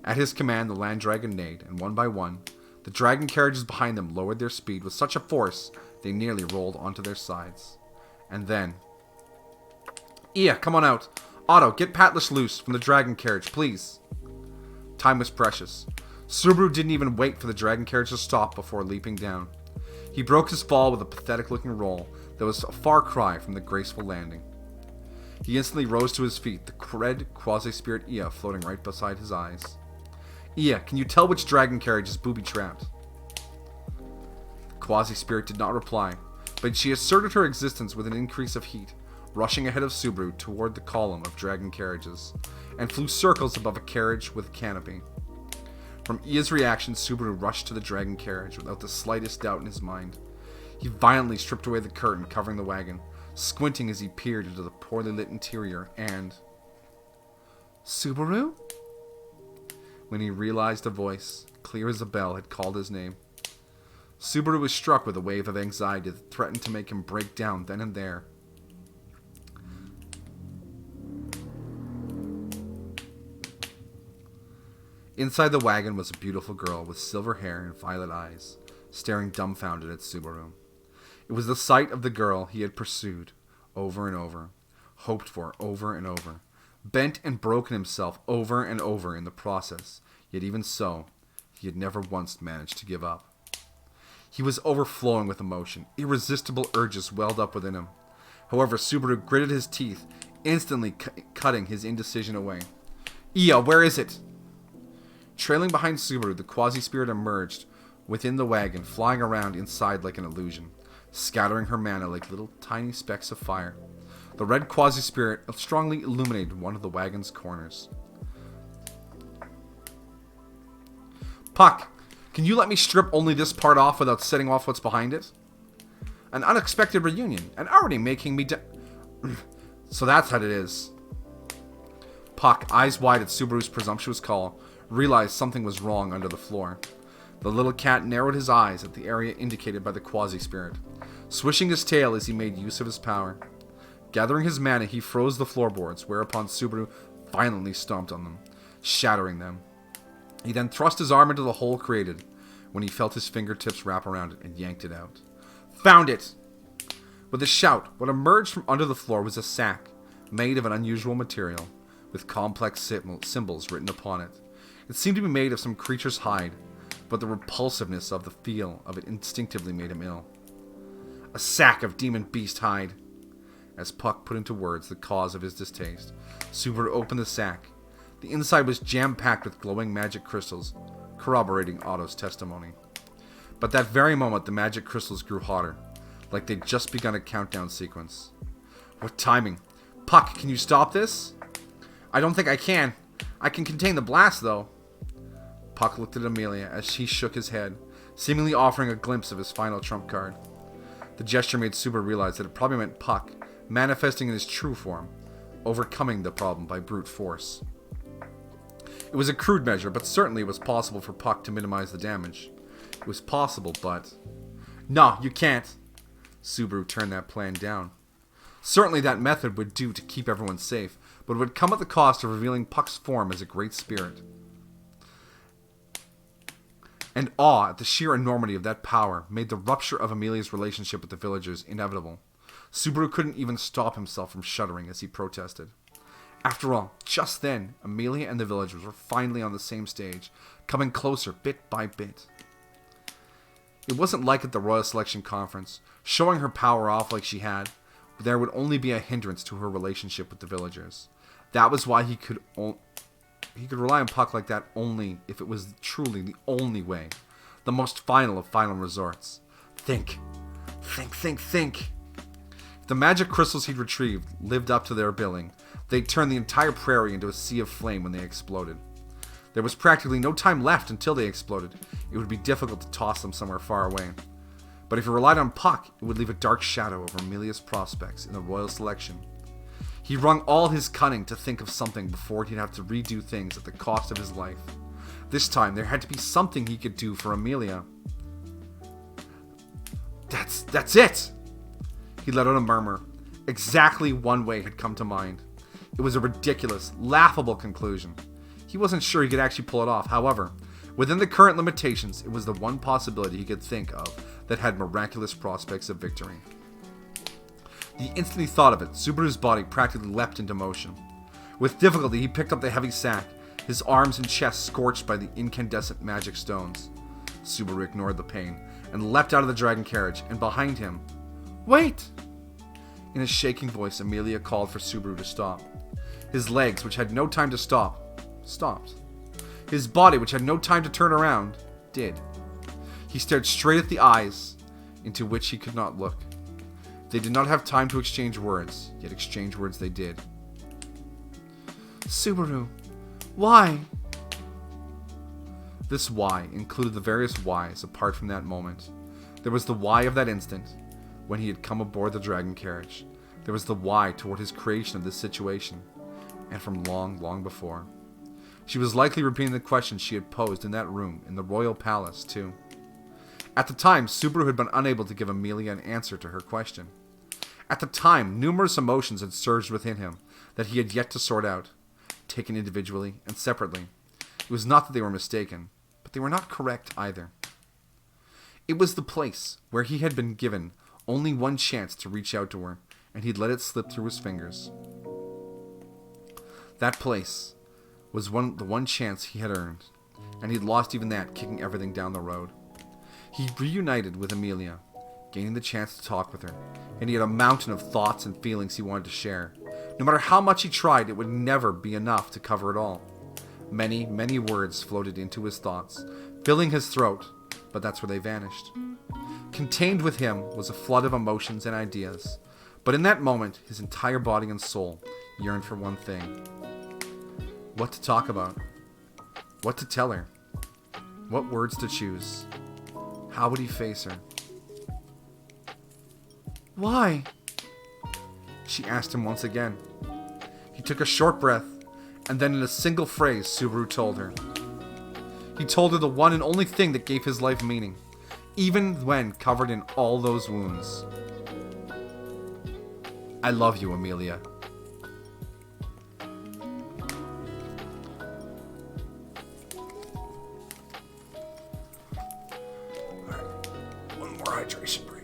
At his command, the land dragon neighed, and one by one, the dragon carriages behind them lowered their speed with such a force they nearly rolled onto their sides. And then... Iya, come on out. Otto, get Patlish loose from the dragon carriage, please. Time was precious. Subaru didn't even wait for the dragon carriage to stop before leaping down. He broke his fall with a pathetic-looking roll that was a far cry from the graceful landing. He instantly rose to his feet, the red quasi-spirit Iya floating right beside his eyes. Iya, can you tell which dragon carriage is booby-trapped? The quasi-spirit did not reply, but she asserted her existence with an increase of heat, rushing ahead of Subaru toward the column of dragon carriages, and flew circles above a carriage with a canopy. From Iya's reaction, Subaru rushed to the dragon carriage without the slightest doubt in his mind. He violently stripped away the curtain covering the wagon, squinting as he peered into the poorly lit interior, and... Subaru? When he realized a voice, clear as a bell, had called his name. Subaru was struck with a wave of anxiety that threatened to make him break down then and there. Inside the wagon was a beautiful girl with silver hair and violet eyes, staring dumbfounded at Subaru. It was the sight of the girl he had pursued over and over, hoped for over and over, bent and broken himself over and over in the process, yet even so, he had never once managed to give up. He was overflowing with emotion. Irresistible urges welled up within him. However, Subaru gritted his teeth, instantly cutting his indecision away. Iya, where is it? Trailing behind Subaru, the quasi-spirit emerged within the wagon, flying around inside like an illusion, scattering her mana like little tiny specks of fire. The red quasi-spirit strongly illuminated one of the wagon's corners. Puck, can you let me strip only this part off without setting off what's behind it? An unexpected reunion, and already making me So that's how it is. Puck, eyes wide at Subaru's presumptuous call, realized something was wrong under the floor. The little cat narrowed his eyes at the area indicated by the quasi-spirit, swishing his tail as he made use of his power. Gathering his mana, he froze the floorboards, whereupon Subaru violently stomped on them, shattering them. He then thrust his arm into the hole created, when he felt his fingertips wrap around it and yanked it out. Found it! With a shout, what emerged from under the floor was a sack, made of an unusual material, with complex symbols written upon it. It seemed to be made of some creature's hide, but the repulsiveness of the feel of it instinctively made him ill. A sack of demon beast hide. As Puck put into words the cause of his distaste, Subaru opened the sack. The inside was jam-packed with glowing magic crystals, corroborating Otto's testimony. But that very moment, the magic crystals grew hotter, like they'd just begun a countdown sequence. What timing! Puck, can you stop this? I don't think I can. I can contain the blast, though. Puck looked at Amelia as he shook his head, seemingly offering a glimpse of his final trump card. The gesture made Subaru realize that it probably meant Puck, manifesting in his true form, overcoming the problem by brute force. It was a crude measure, but certainly it was possible for Puck to minimize the damage. It was possible, but... No, you can't! Subaru turned that plan down. Certainly that method would do to keep everyone safe, but it would come at the cost of revealing Puck's form as a great spirit. And awe at the sheer enormity of that power made the rupture of Amelia's relationship with the villagers inevitable. Subaru couldn't even stop himself from shuddering as he protested. After all, just then, Amelia and the villagers were finally on the same stage, coming closer bit by bit. It wasn't like at the Royal Selection Conference. Showing her power off like she had, there would only be a hindrance to her relationship with the villagers. That was why he could rely on Puck like that only if it was truly the only way. The most final of final resorts. Think. If the magic crystals he'd retrieved lived up to their billing, they'd turn the entire prairie into a sea of flame when they exploded. There was practically no time left until they exploded. It would be difficult to toss them somewhere far away. But if he relied on Puck, it would leave a dark shadow over Amelia's prospects in the royal selection. He wrung all his cunning to think of something before he'd have to redo things at the cost of his life. This time, there had to be something he could do for Amelia. That's it! He let out a murmur. Exactly one way had come to mind. It was a ridiculous, laughable conclusion. He wasn't sure he could actually pull it off. However, within the current limitations, it was the one possibility he could think of that had miraculous prospects of victory. The instant he thought of it, Subaru's body practically leapt into motion. With difficulty, he picked up the heavy sack, his arms and chest scorched by the incandescent magic stones. Subaru ignored the pain and leapt out of the dragon carriage, and behind him... Wait! In a shaking voice, Amelia called for Subaru to stop. His legs, which had no time to stop, stopped. His body, which had no time to turn around, did. He stared straight at the eyes, into which he could not look. They did not have time to exchange words, yet exchange words they did. Subaru, why? This why included the various whys apart from that moment. There was the why of that instant, when he had come aboard the dragon carriage. There was the why toward his creation of this situation, and from long, long before. She was likely repeating the questions she had posed in that room in the royal palace, too. At the time, Subaru had been unable to give Amelia an answer to her question. At the time, numerous emotions had surged within him that he had yet to sort out, taken individually and separately. It was not that they were mistaken, but they were not correct either. It was the place where he had been given only one chance to reach out to her, and he'd let it slip through his fingers. That place was the one chance he had earned, and he'd lost even that, kicking everything down the road. He reunited with Amelia, gaining the chance to talk with her, and he had a mountain of thoughts and feelings he wanted to share. No matter how much he tried, it would never be enough to cover it all. Many, many words floated into his thoughts, filling his throat, but that's where they vanished. Contained with him was a flood of emotions and ideas, but in that moment, his entire body and soul yearned for one thing. What to talk about? What to tell her? What words to choose? How would he face her? Why? She asked him once again. He took a short breath, and then in a single phrase, Subaru told her. He told her the one and only thing that gave his life meaning, even when covered in all those wounds. I love you, Amelia. Alright, one more hydration break.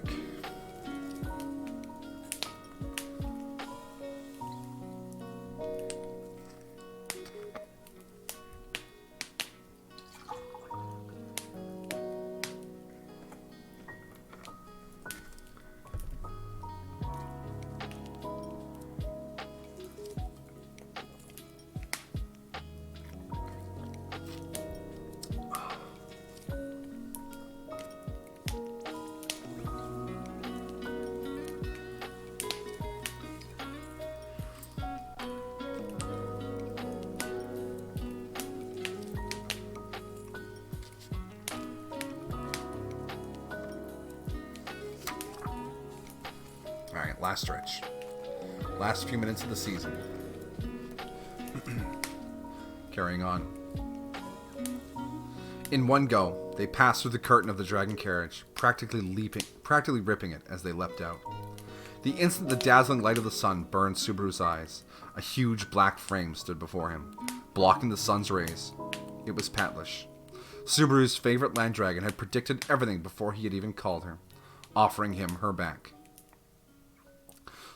Alright, last stretch. Last few minutes of the season. Carrying on. In one go, they passed through the curtain of the dragon carriage, practically ripping it as they leapt out. The instant the dazzling light of the sun burned Subaru's eyes, a huge black frame stood before him, blocking the sun's rays. It was Patlish. Subaru's favorite land dragon had predicted everything before he had even called her, offering him her back.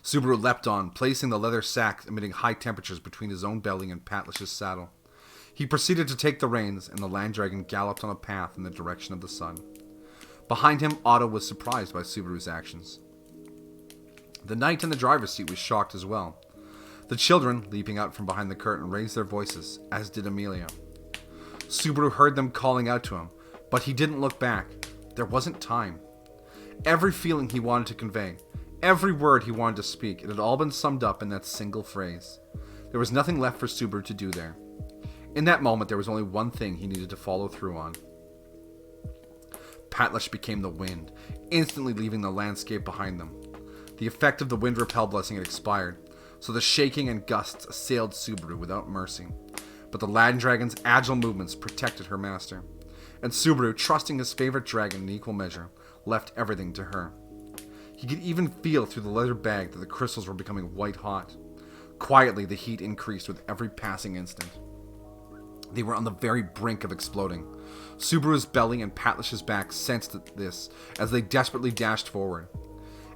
Subaru leapt on, placing the leather sack emitting high temperatures between his own belly and Patlish's saddle. He proceeded to take the reins, and the land dragon galloped on a path in the direction of the sun. Behind him, Otto was surprised by Subaru's actions. The knight in the driver's seat was shocked as well. The children, leaping out from behind the curtain, raised their voices, as did Amelia. Subaru heard them calling out to him, but he didn't look back. There wasn't time. Every feeling he wanted to convey, every word he wanted to speak, it had all been summed up in that single phrase. There was nothing left for Subaru to do there. In that moment, there was only one thing he needed to follow through on. Patlish became the wind, instantly leaving the landscape behind them. The effect of the wind repel blessing had expired, so the shaking and gusts assailed Subaru without mercy. But the land dragon's agile movements protected her master, and Subaru, trusting his favorite dragon in equal measure, left everything to her. He could even feel through the leather bag that the crystals were becoming white hot. Quietly, the heat increased with every passing instant. They were on the very brink of exploding. Subaru's belly and Patlish's back sensed this as they desperately dashed forward.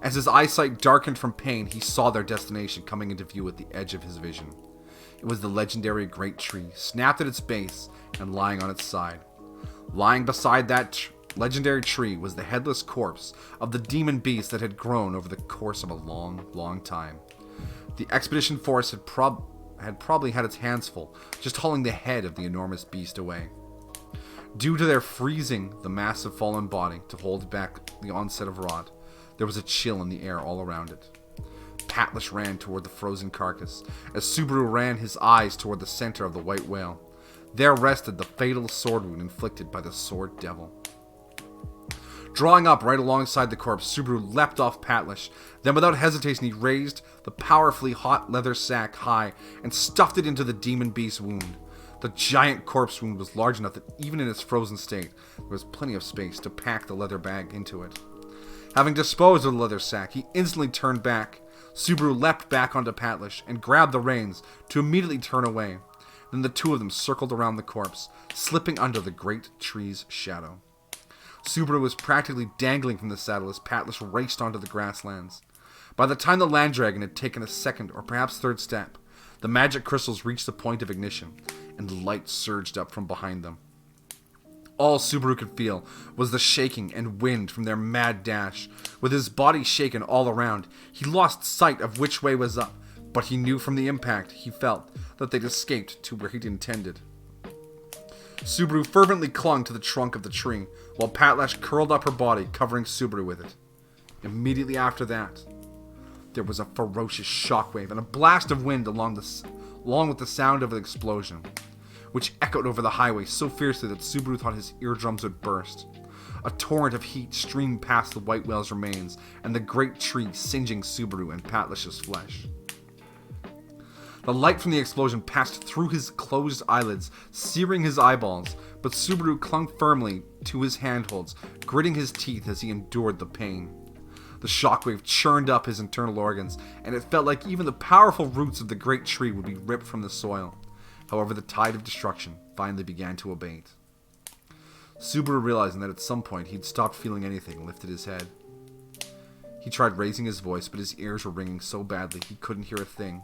As his eyesight darkened from pain, he saw their destination coming into view at the edge of his vision. It was the legendary great tree, snapped at its base and lying on its side. Lying beside that legendary tree was the headless corpse of the demon beast that had grown over the course of a long, long time. The expedition force had probably had its hands full, just hauling the head of the enormous beast away. Due to their freezing the massive fallen body to hold back the onset of rot, there was a chill in the air all around it. Patlish ran toward the frozen carcass, as Subaru ran his eyes toward the center of the white whale. There rested the fatal sword wound inflicted by the sword devil. Drawing up right alongside the corpse, Subaru leapt off Patlish. Then without hesitation he raised the powerfully hot leather sack high and stuffed it into the demon beast's wound. The giant corpse wound was large enough that even in its frozen state, there was plenty of space to pack the leather bag into it. Having disposed of the leather sack, he instantly turned back. Subaru leapt back onto Patlish and grabbed the reins to immediately turn away. Then the two of them circled around the corpse, slipping under the great tree's shadow. Subaru was practically dangling from the saddle as Patlish raced onto the grasslands. By the time the land dragon had taken a second or perhaps third step, the magic crystals reached the point of ignition, and light surged up from behind them. All Subaru could feel was the shaking and wind from their mad dash. With his body shaken all around, he lost sight of which way was up, but he knew from the impact he felt that they'd escaped to where he'd intended. Subaru fervently clung to the trunk of the tree, while Patlish curled up her body, covering Subaru with it. Immediately after that, there was a ferocious shockwave and a blast of wind along with the sound of an explosion, which echoed over the highway so fiercely that Subaru thought his eardrums would burst. A torrent of heat streamed past the white whale's remains, and the great tree singeing Subaru and Patlish's flesh. The light from the explosion passed through his closed eyelids, searing his eyeballs, but Subaru clung firmly to his handholds, gritting his teeth as he endured the pain. The shockwave churned up his internal organs, and it felt like even the powerful roots of the great tree would be ripped from the soil. However, the tide of destruction finally began to abate. Subaru, realizing that at some point he'd stopped feeling anything, lifted his head. He tried raising his voice, but his ears were ringing so badly he couldn't hear a thing.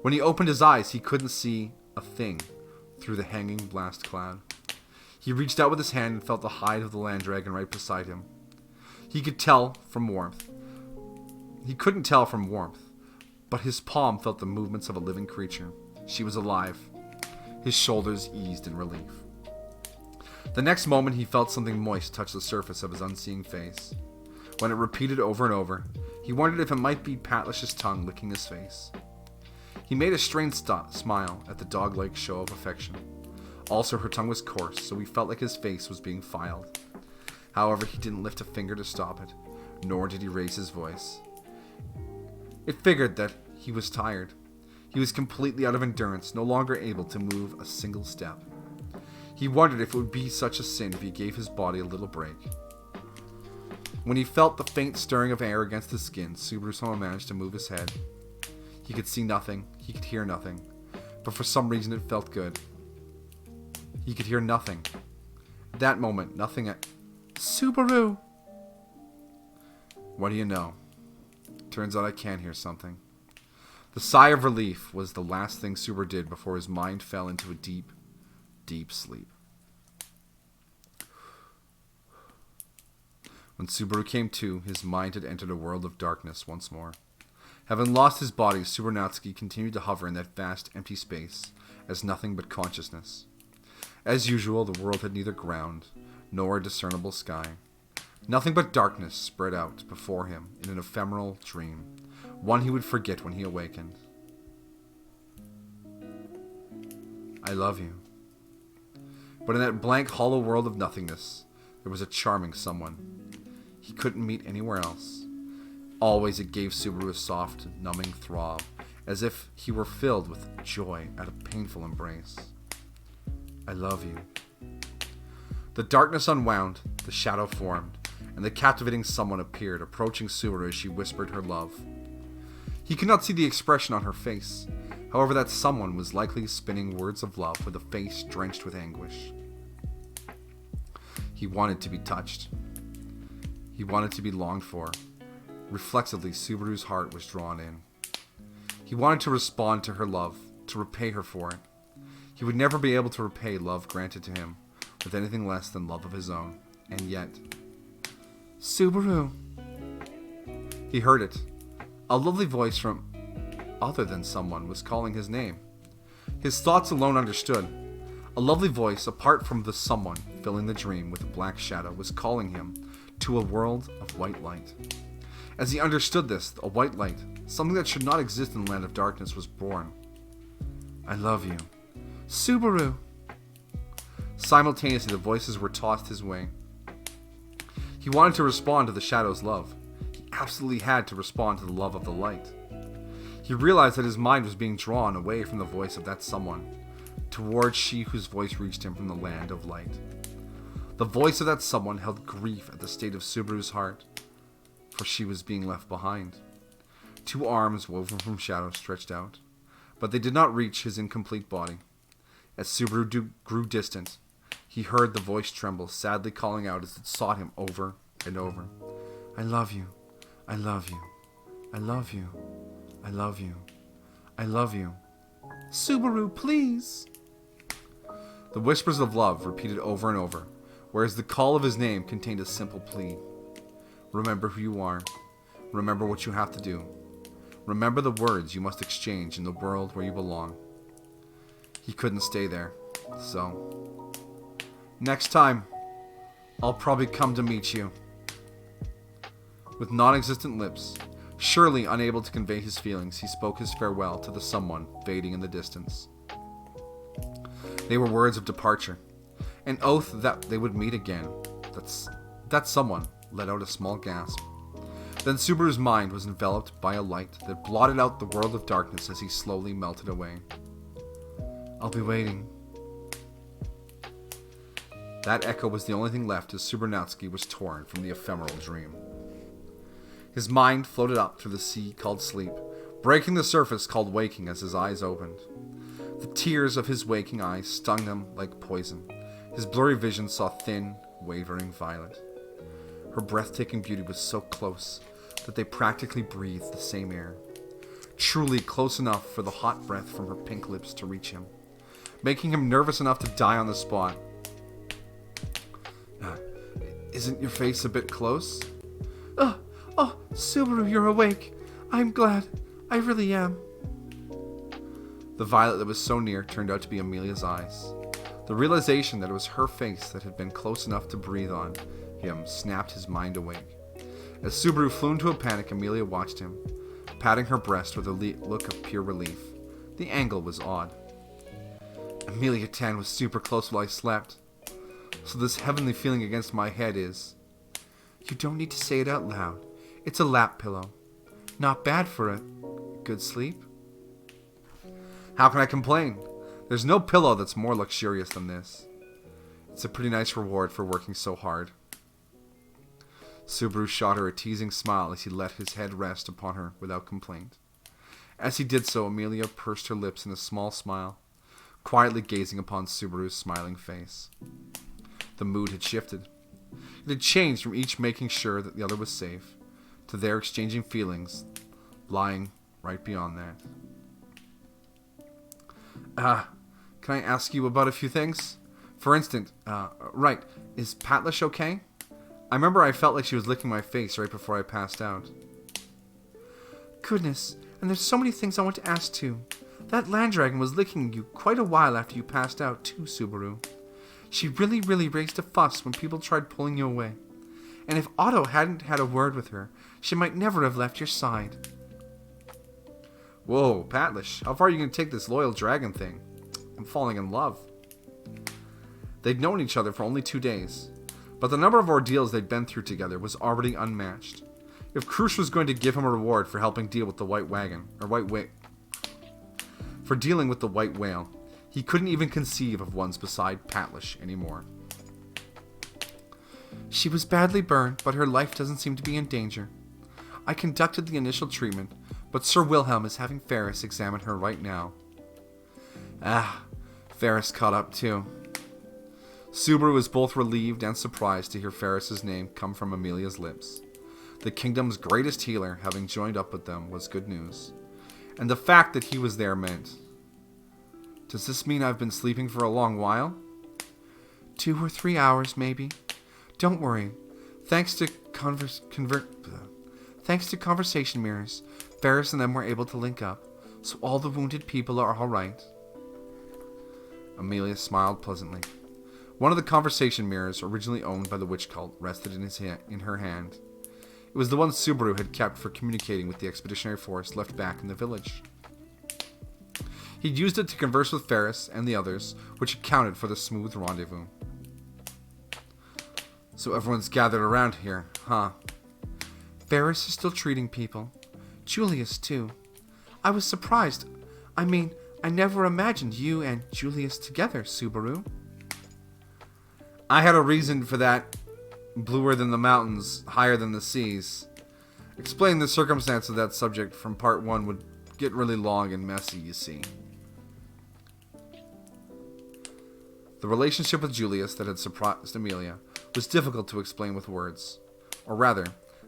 When he opened his eyes, he couldn't see a thing through the hanging blast cloud. He reached out with his hand and felt the hide of the land dragon right beside him. He couldn't tell from warmth, but his palm felt the movements of a living creature. She was alive. His shoulders eased in relief. The next moment, he felt something moist touch the surface of his unseeing face. When it repeated over and over, he wondered if it might be Patlish's tongue licking his face. He made a strained smile at the dog-like show of affection. Also, her tongue was coarse, so he felt like his face was being filed. However, he didn't lift a finger to stop it, nor did he raise his voice. It figured that he was tired. He was completely out of endurance, no longer able to move a single step. He wondered if it would be such a sin if he gave his body a little break. When he felt the faint stirring of air against his skin, Subaru-sama managed to move his head. He could see nothing, he could hear nothing, but for some reason it felt good. He could hear nothing. At that moment, nothing... Subaru! What do you know? Turns out I can hear something. The sigh of relief was the last thing Subaru did before his mind fell into a deep, deep sleep. When Subaru came to, his mind had entered a world of darkness once more. Having lost his body, Nagatsuki continued to hover in that vast, empty space as nothing but consciousness. As usual, the world had neither ground nor a discernible sky. Nothing but darkness spread out before him in an ephemeral dream, one he would forget when he awakened. I love you. But in that blank, hollow world of nothingness, there was a charming someone he couldn't meet anywhere else. Always it gave Subaru a soft, numbing throb, as if he were filled with joy at a painful embrace. I love you. The darkness unwound, the shadow formed, and the captivating someone appeared, approaching Subaru as she whispered her love. He could not see the expression on her face. However, that someone was likely spinning words of love with a face drenched with anguish. He wanted to be touched. He wanted to be longed for. Reflexively, Subaru's heart was drawn in. He wanted to respond to her love, to repay her for it. He would never be able to repay love granted to him with anything less than love of his own. And yet... Subaru! He heard it. A lovely voice from other than someone was calling his name. His thoughts alone understood. A lovely voice, apart from the someone filling the dream with a black shadow, was calling him to a world of white light. As he understood this, a white light, something that should not exist in the land of darkness, was born. I love you. Subaru! Simultaneously, the voices were tossed his way. He wanted to respond to the shadow's love. He absolutely had to respond to the love of the light. He realized that his mind was being drawn away from the voice of that someone, towards she whose voice reached him from the land of light. The voice of that someone held grief at the state of Subaru's heart, for she was being left behind. Two arms woven from shadow stretched out, but they did not reach his incomplete body. As Subaru grew distant, he heard the voice tremble, sadly calling out as it sought him over and over. I love you. I love you. I love you. I love you. I love you. Subaru, please! The whispers of love repeated over and over, whereas the call of his name contained a simple plea. Remember who you are. Remember what you have to do. Remember the words you must exchange in the world where you belong. He couldn't stay there, so... Next time, I'll probably come to meet you. With non-existent lips, surely unable to convey his feelings, he spoke his farewell to the someone fading in the distance. They were words of departure, an oath that they would meet again. That someone let out a small gasp. Then Subaru's mind was enveloped by a light that blotted out the world of darkness as he slowly melted away. I'll be waiting. That echo was the only thing left as Nagatsuki was torn from the ephemeral dream. His mind floated up through the sea called sleep, breaking the surface called waking as his eyes opened. The tears of his waking eyes stung him like poison. His blurry vision saw thin, wavering Violet. Her breathtaking beauty was so close that they practically breathed the same air. Truly close enough for the hot breath from her pink lips to reach him, making him nervous enough to die on the spot. Isn't your face a bit close? Oh, Subaru, you're awake. I'm glad. I really am. The Violet that was so near turned out to be Amelia's eyes. The realization that it was her face that had been close enough to breathe on him snapped his mind awake. As Subaru flew into a panic, Amelia watched him, patting her breast with a look of pure relief. The angle was odd. Amelia Tan was super close while I slept. So this heavenly feeling against my head is... You don't need to say it out loud. It's a lap pillow. Not bad for it. good sleep? How can I complain? There's no pillow that's more luxurious than this. It's a pretty nice reward for working so hard. Subaru shot her a teasing smile as he let his head rest upon her without complaint. As he did so, Amelia pursed her lips in a small smile, quietly gazing upon Subaru's smiling face. The mood had shifted. It had changed from each making sure that the other was safe, to their exchanging feelings, lying right beyond that. Can I ask you about a few things? For instance, right, is Patlish okay? I remember I felt like she was licking my face right before I passed out. Goodness, and there's so many things I want to ask too. That land dragon was licking you quite a while after you passed out too, Subaru. She really raised a fuss when people tried pulling you away. And if Otto hadn't had a word with her, she might never have left your side. Whoa, Patlish, how far are you going to take this loyal dragon thing? I'm falling in love. They'd known each other for only 2 days, but the number of ordeals they'd been through together was already unmatched. If Krush was going to give him a reward for helping deal with the for dealing with the white whale, he couldn't even conceive of ones beside Patlish anymore. She was badly burned, but her life doesn't seem to be in danger. I conducted the initial treatment, but Sir Wilhelm is having Ferris examine her right now. Ferris caught up too. Subaru was both relieved and surprised to hear Ferris's name come from Amelia's lips. The kingdom's greatest healer having joined up with them was good news. And the fact that he was there meant... Does this mean I've been sleeping for a long while? 2 or 3 hours, maybe. Don't worry. Thanks to conversation mirrors, Ferris and them were able to link up, so all the wounded people are alright. Amelia smiled pleasantly. One of the conversation mirrors, originally owned by the witch cult, rested in her hand. It was the one Subaru had kept for communicating with the expeditionary force left back in the village. He'd used it to converse with Ferris and the others, which accounted for the smooth rendezvous. So everyone's gathered around here, huh? Ferris is still treating people. Julius, too. I was surprised. I mean, I never imagined you and Julius together, Subaru. I had a reason for that. Bluer than the mountains, higher than the seas. Explaining the circumstance of that subject from part 1 would get really long and messy, you see. The relationship with Julius that had surprised Amelia was difficult to explain with words. Or rather,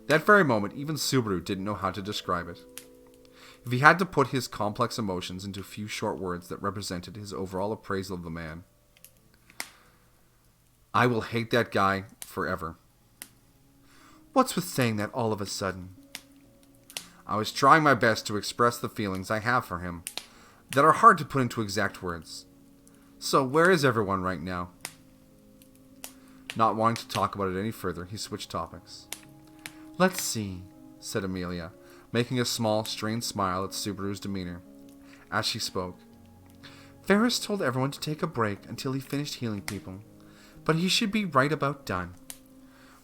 that very moment, even Subaru didn't know how to describe it. If he had to put his complex emotions into a few short words that represented his overall appraisal of the man, I will hate that guy forever. What's with saying that all of a sudden? I was trying my best to express the feelings I have for him that are hard to put into exact words. So where is everyone right now? Not wanting to talk about it any further, he switched topics. Let's see, said Amelia, making a small, strained smile at Subaru's demeanor. As she spoke, Ferris told everyone to take a break until he finished healing people, but he should be right about done.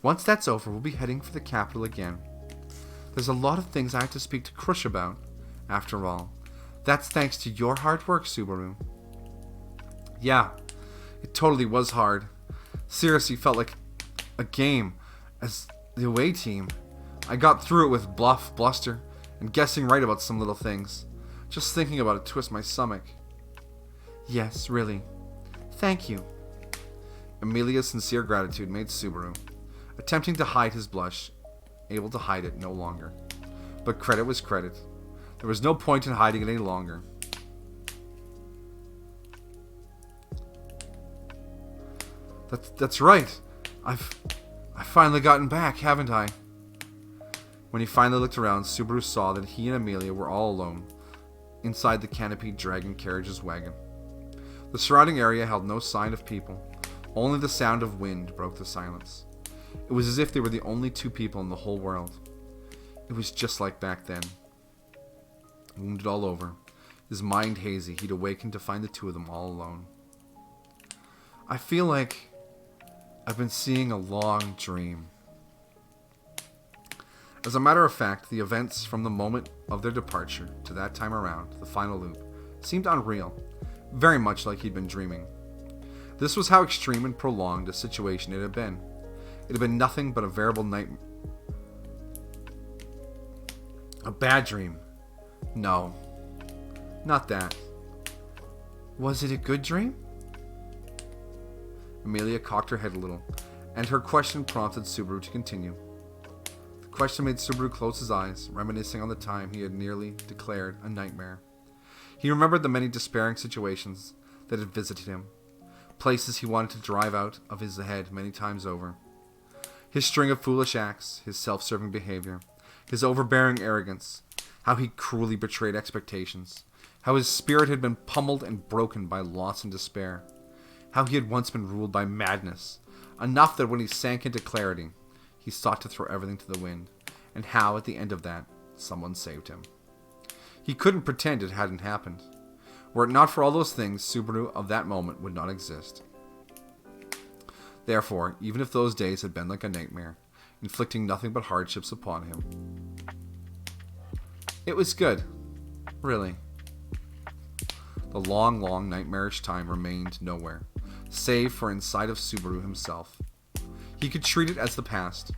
Once that's over, we'll be heading for the capital again. There's a lot of things I have to speak to Krush about, after all. That's thanks to your hard work, Subaru. Yeah, it totally was hard. Seriously felt like a game as the away team. I got through it with bluff, bluster, and guessing right about some little things. Just thinking about it twists my stomach. Yes, really. Thank you. Amelia's sincere gratitude made Subaru, attempting to hide his blush, able to hide it no longer. But credit was credit. There was no point in hiding it any longer. That's right. I've finally gotten back, haven't I? When he finally looked around, Subaru saw that he and Amelia were all alone, inside the canopied dragon carriage's wagon. The surrounding area held no sign of people. Only the sound of wind broke the silence. It was as if they were the only 2 people in the whole world. It was just like back then. Wounded all over, his mind hazy, he'd awakened to find the 2 of them all alone. I feel like I've been seeing a long dream. As a matter of fact, the events from the moment of their departure to that time around, the final loop, seemed unreal, very much like he'd been dreaming. This was how extreme and prolonged a situation it had been. It had been nothing but a veritable nightmare. A bad dream. No, not that. Was it a good dream? Amelia cocked her head a little, and her question prompted Subaru to continue. The question made Subaru close his eyes, reminiscing on the time he had nearly declared a nightmare. He remembered the many despairing situations that had visited him, places he wanted to drive out of his head many times over. His string of foolish acts, his self-serving behavior, his overbearing arrogance, how he cruelly betrayed expectations, how his spirit had been pummeled and broken by loss and despair, how he had once been ruled by madness, enough that when he sank into clarity, he sought to throw everything to the wind, and how, at the end of that, someone saved him. He couldn't pretend it hadn't happened. Were it not for all those things, Subaru of that moment would not exist. Therefore, even if those days had been like a nightmare, inflicting nothing but hardships upon him, it was good, really. The long, long nightmarish time remained nowhere, save for inside of Subaru himself. He could treat it as the past,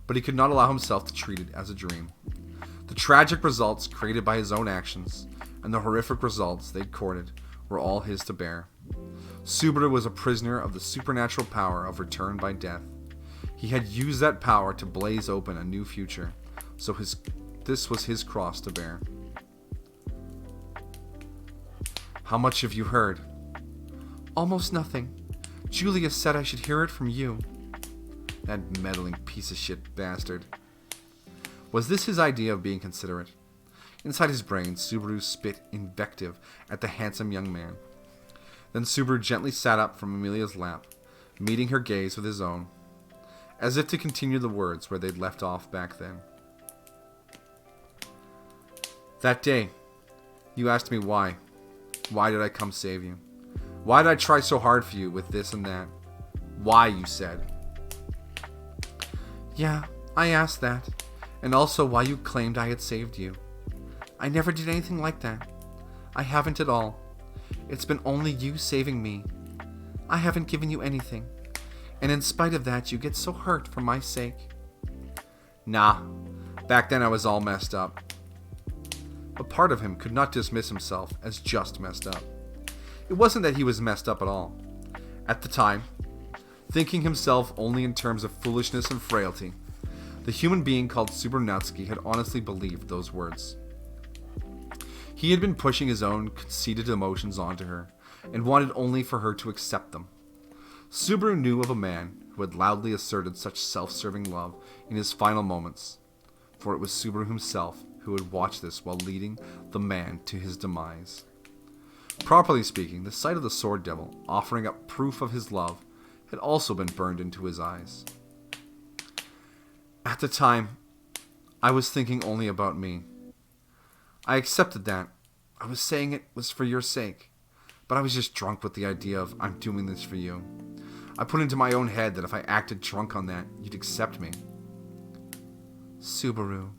but he could not allow himself to treat it as a dream. The tragic results created by his own actions, and the horrific results they'd courted, were all his to bear. Subaru was a prisoner of the supernatural power of return by death. He had used that power to blaze open a new future, so this was his cross to bear. How much have you heard? Almost nothing. Julia said I should hear it from you. That meddling piece of shit bastard. Was this his idea of being considerate? Inside his brain, Subaru spit invective at the handsome young man. Then Subaru gently sat up from Amelia's lap, meeting her gaze with his own, as if to continue the words where they'd left off back then. That day, you asked me why. Why did I come save you? Why did I try so hard for you with this and that? Why, you said. Yeah, I asked that. And also why you claimed I had saved you. I never did anything like that. I haven't at all. It's been only you saving me. I haven't given you anything. And in spite of that, you get so hurt for my sake. Nah, back then I was all messed up. A part of him could not dismiss himself as just messed up. It wasn't that he was messed up at all. At the time, thinking himself only in terms of foolishness and frailty, the human being called Subaru Nagatsuki had honestly believed those words. He had been pushing his own conceited emotions onto her, and wanted only for her to accept them. Subaru knew of a man who had loudly asserted such self-serving love in his final moments, for it was Subaru himself who had watched this while leading the man to his demise. Properly speaking, the sight of the sword devil offering up proof of his love had also been burned into his eyes. At the time, I was thinking only about me. I accepted that. I was saying it was for your sake. But I was just drunk with the idea of I'm doing this for you. I put into my own head that if I acted drunk on that, you'd accept me. Subaru.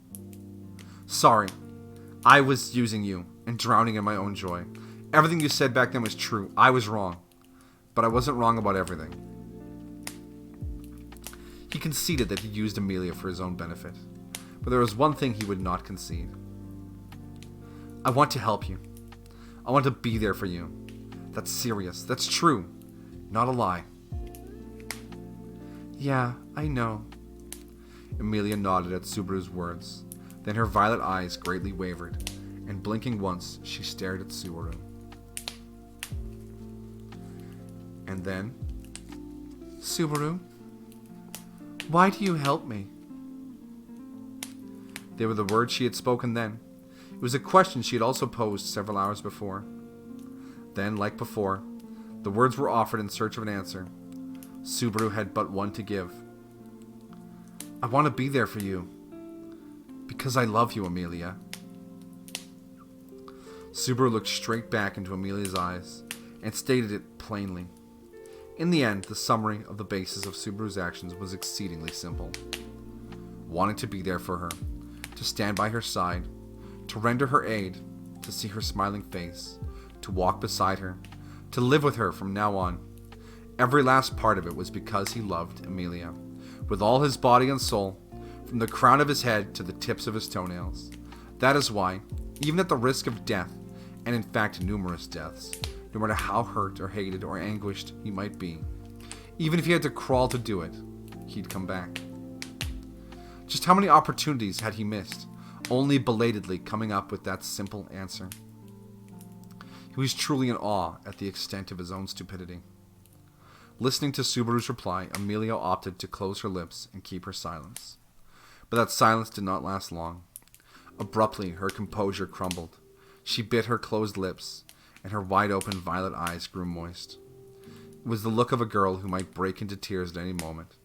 Sorry. I was using you and drowning in my own joy. Everything you said back then was true. I was wrong. But I wasn't wrong about everything. He conceded that he used Amelia for his own benefit. But there was one thing he would not concede. I want to help you. I want to be there for you. That's serious. That's true. Not a lie. Yeah, I know. Amelia nodded at Subaru's words. Then her violet eyes greatly wavered, and blinking once, she stared at Subaru. And then, Subaru, why do you help me? They were the words she had spoken then. It was a question she had also posed several hours before. Then, like before, the words were offered in search of an answer. Subaru had but one to give. I want to be there for you. Because I love you, Amelia. Subaru looked straight back into Amelia's eyes and stated it plainly. In the end, the summary of the basis of Subaru's actions was exceedingly simple. Wanting to be there for her, to stand by her side, to render her aid, to see her smiling face, to walk beside her, to live with her from now on. Every last part of it was because he loved Emilia, with all his body and soul, from the crown of his head to the tips of his toenails. That is why, even at the risk of death, and in fact numerous deaths, no matter how hurt or hated or anguished he might be, even if he had to crawl to do it, he'd come back. Just how many opportunities had he missed, only belatedly coming up with that simple answer? He was truly in awe at the extent of his own stupidity. Listening to Subaru's reply, Emilia opted to close her lips and keep her silence. But that silence did not last long. Abruptly, her composure crumbled. She bit her closed lips, and her wide-open violet eyes grew moist. It was the look of a girl who might break into tears at any moment.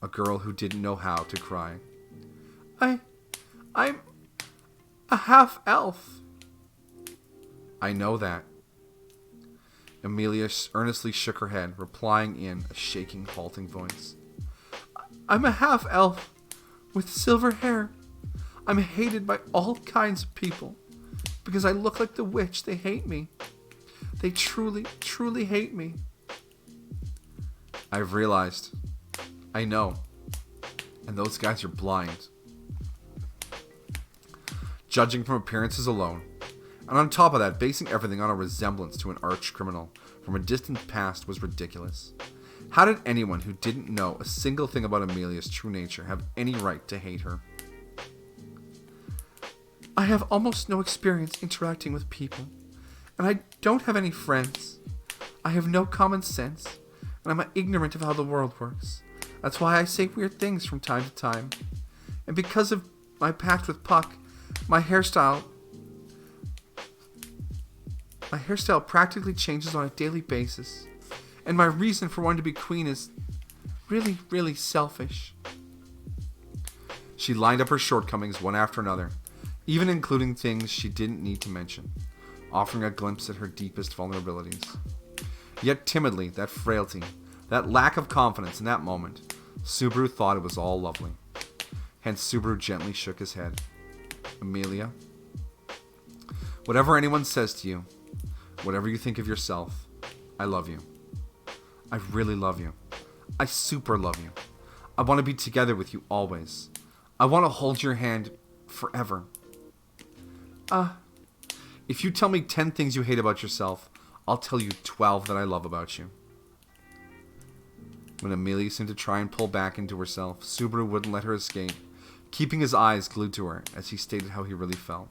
A girl who didn't know how to cry. I'm a half-elf. I know that. Emilia earnestly shook her head, replying in a shaking, halting voice. I'm a half-elf with silver hair. I'm hated by all kinds of people. Because I look like the witch, they hate me. They truly, truly hate me. I've realized. I know. And those guys are blind. Judging from appearances alone, and on top of that, basing everything on a resemblance to an arch criminal from a distant past was ridiculous. How did anyone who didn't know a single thing about Emilia's true nature have any right to hate her? I have almost no experience interacting with people, and I don't have any friends. I have no common sense, and I'm ignorant of how the world works. That's why I say weird things from time to time. And because of my pact with Puck, my hairstyle practically changes on a daily basis. And my reason for wanting to be queen is really, really selfish. She lined up her shortcomings one after another, even including things she didn't need to mention, offering a glimpse at her deepest vulnerabilities. Yet timidly, that frailty, that lack of confidence in that moment, Subaru thought it was all lovely. Hence Subaru gently shook his head. Emilia, whatever anyone says to you, whatever you think of yourself, I love you. I really love you. I super love you. I want to be together with you always. I want to hold your hand forever. If you tell me 10 things you hate about yourself, I'll tell you 12 that I love about you. When Emilia seemed to try and pull back into herself, Subaru wouldn't let her escape, keeping his eyes glued to her as he stated how he really felt.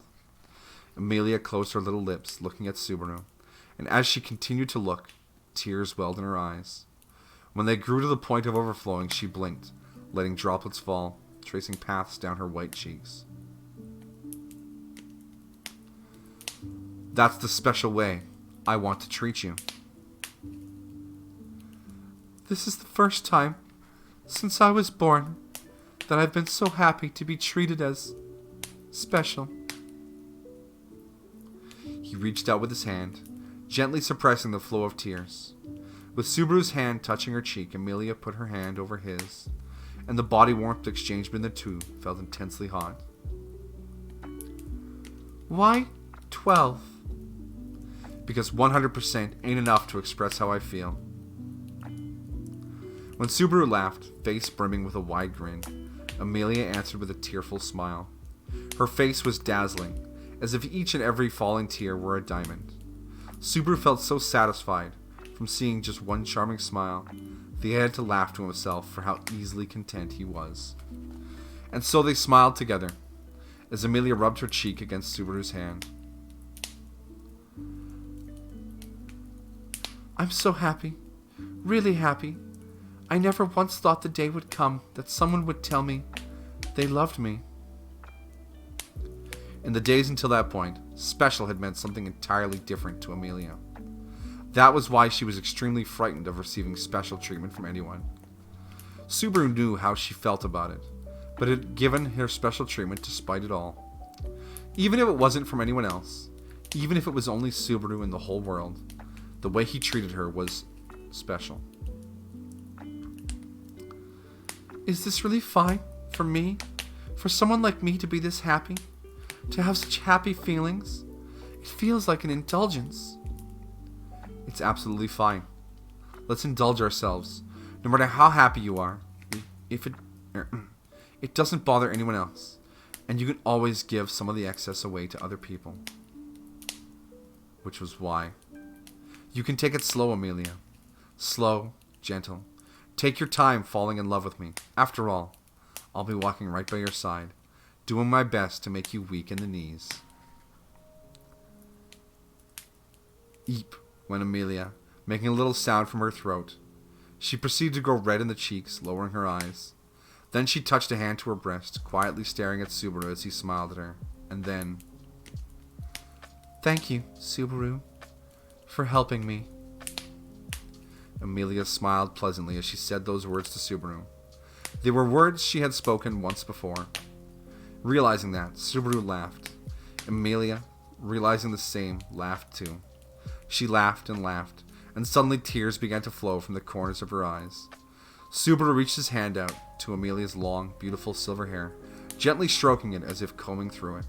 Emilia closed her little lips, looking at Subaru, and as she continued to look, tears welled in her eyes. When they grew to the point of overflowing, she blinked, letting droplets fall, tracing paths down her white cheeks. That's the special way I want to treat you. This is the first time since I was born that I've been so happy to be treated as special. He reached out with his hand, gently suppressing the flow of tears. With Subaru's hand touching her cheek, Emilia put her hand over his, and the body warmth exchanged between the two felt intensely hot. Why 12? Because 100% ain't enough to express how I feel. When Subaru laughed, face brimming with a wide grin, Emilia answered with a tearful smile. Her face was dazzling, as if each and every falling tear were a diamond. Subaru felt so satisfied from seeing just one charming smile that he had to laugh to himself for how easily content he was. And so they smiled together, as Emilia rubbed her cheek against Subaru's hand. I'm so happy, really happy. I never once thought the day would come that someone would tell me they loved me. In the days until that point, special had meant something entirely different to Emilia. That was why she was extremely frightened of receiving special treatment from anyone. Subaru knew how she felt about it, but had given her special treatment despite it all. Even if it wasn't from anyone else, even if it was only Subaru in the whole world, the way he treated her was special. Is this really fine for me? For someone like me to be this happy, to have such happy feelings, it feels like an indulgence. It's absolutely fine. Let's indulge ourselves. No matter how happy you are, if it doesn't bother anyone else, and you can always give some of the excess away to other people. Which was why. You can take it slow, Amelia. Slow, gentle. Take your time falling in love with me. After all, I'll be walking right by your side, doing my best to make you weak in the knees. Eep, went Amelia, making a little sound from her throat. She proceeded to grow red in the cheeks, lowering her eyes. Then she touched a hand to her breast, quietly staring at Subaru as he smiled at her. And then... Thank you, Subaru, for helping me. Amelia smiled pleasantly as she said those words to Subaru. They were words she had spoken once before. Realizing that, Subaru laughed. Amelia, realizing the same, laughed too. She laughed, and suddenly tears began to flow from the corners of her eyes. Subaru reached his hand out to Amelia's long, beautiful silver hair, gently stroking it as if combing through it.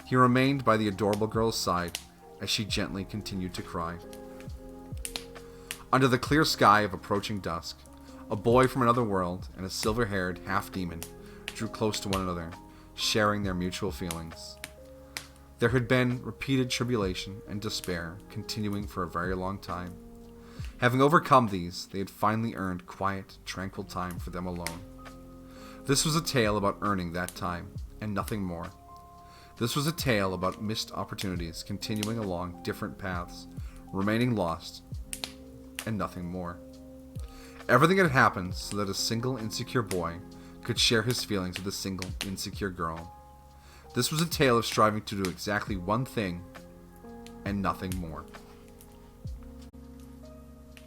He remained by the adorable girl's side as she gently continued to cry. Under the clear sky of approaching dusk, a boy from another world and a silver-haired half-demon drew close to one another, sharing their mutual feelings. There had been repeated tribulation and despair continuing for a very long time. Having overcome these, they had finally earned quiet, tranquil time for them alone. This was a tale about earning that time, and nothing more. This was a tale about missed opportunities continuing along different paths, remaining lost, and nothing more. Everything had happened so that a single insecure boy could share his feelings with a single insecure girl. This was a tale of striving to do exactly one thing, and nothing more.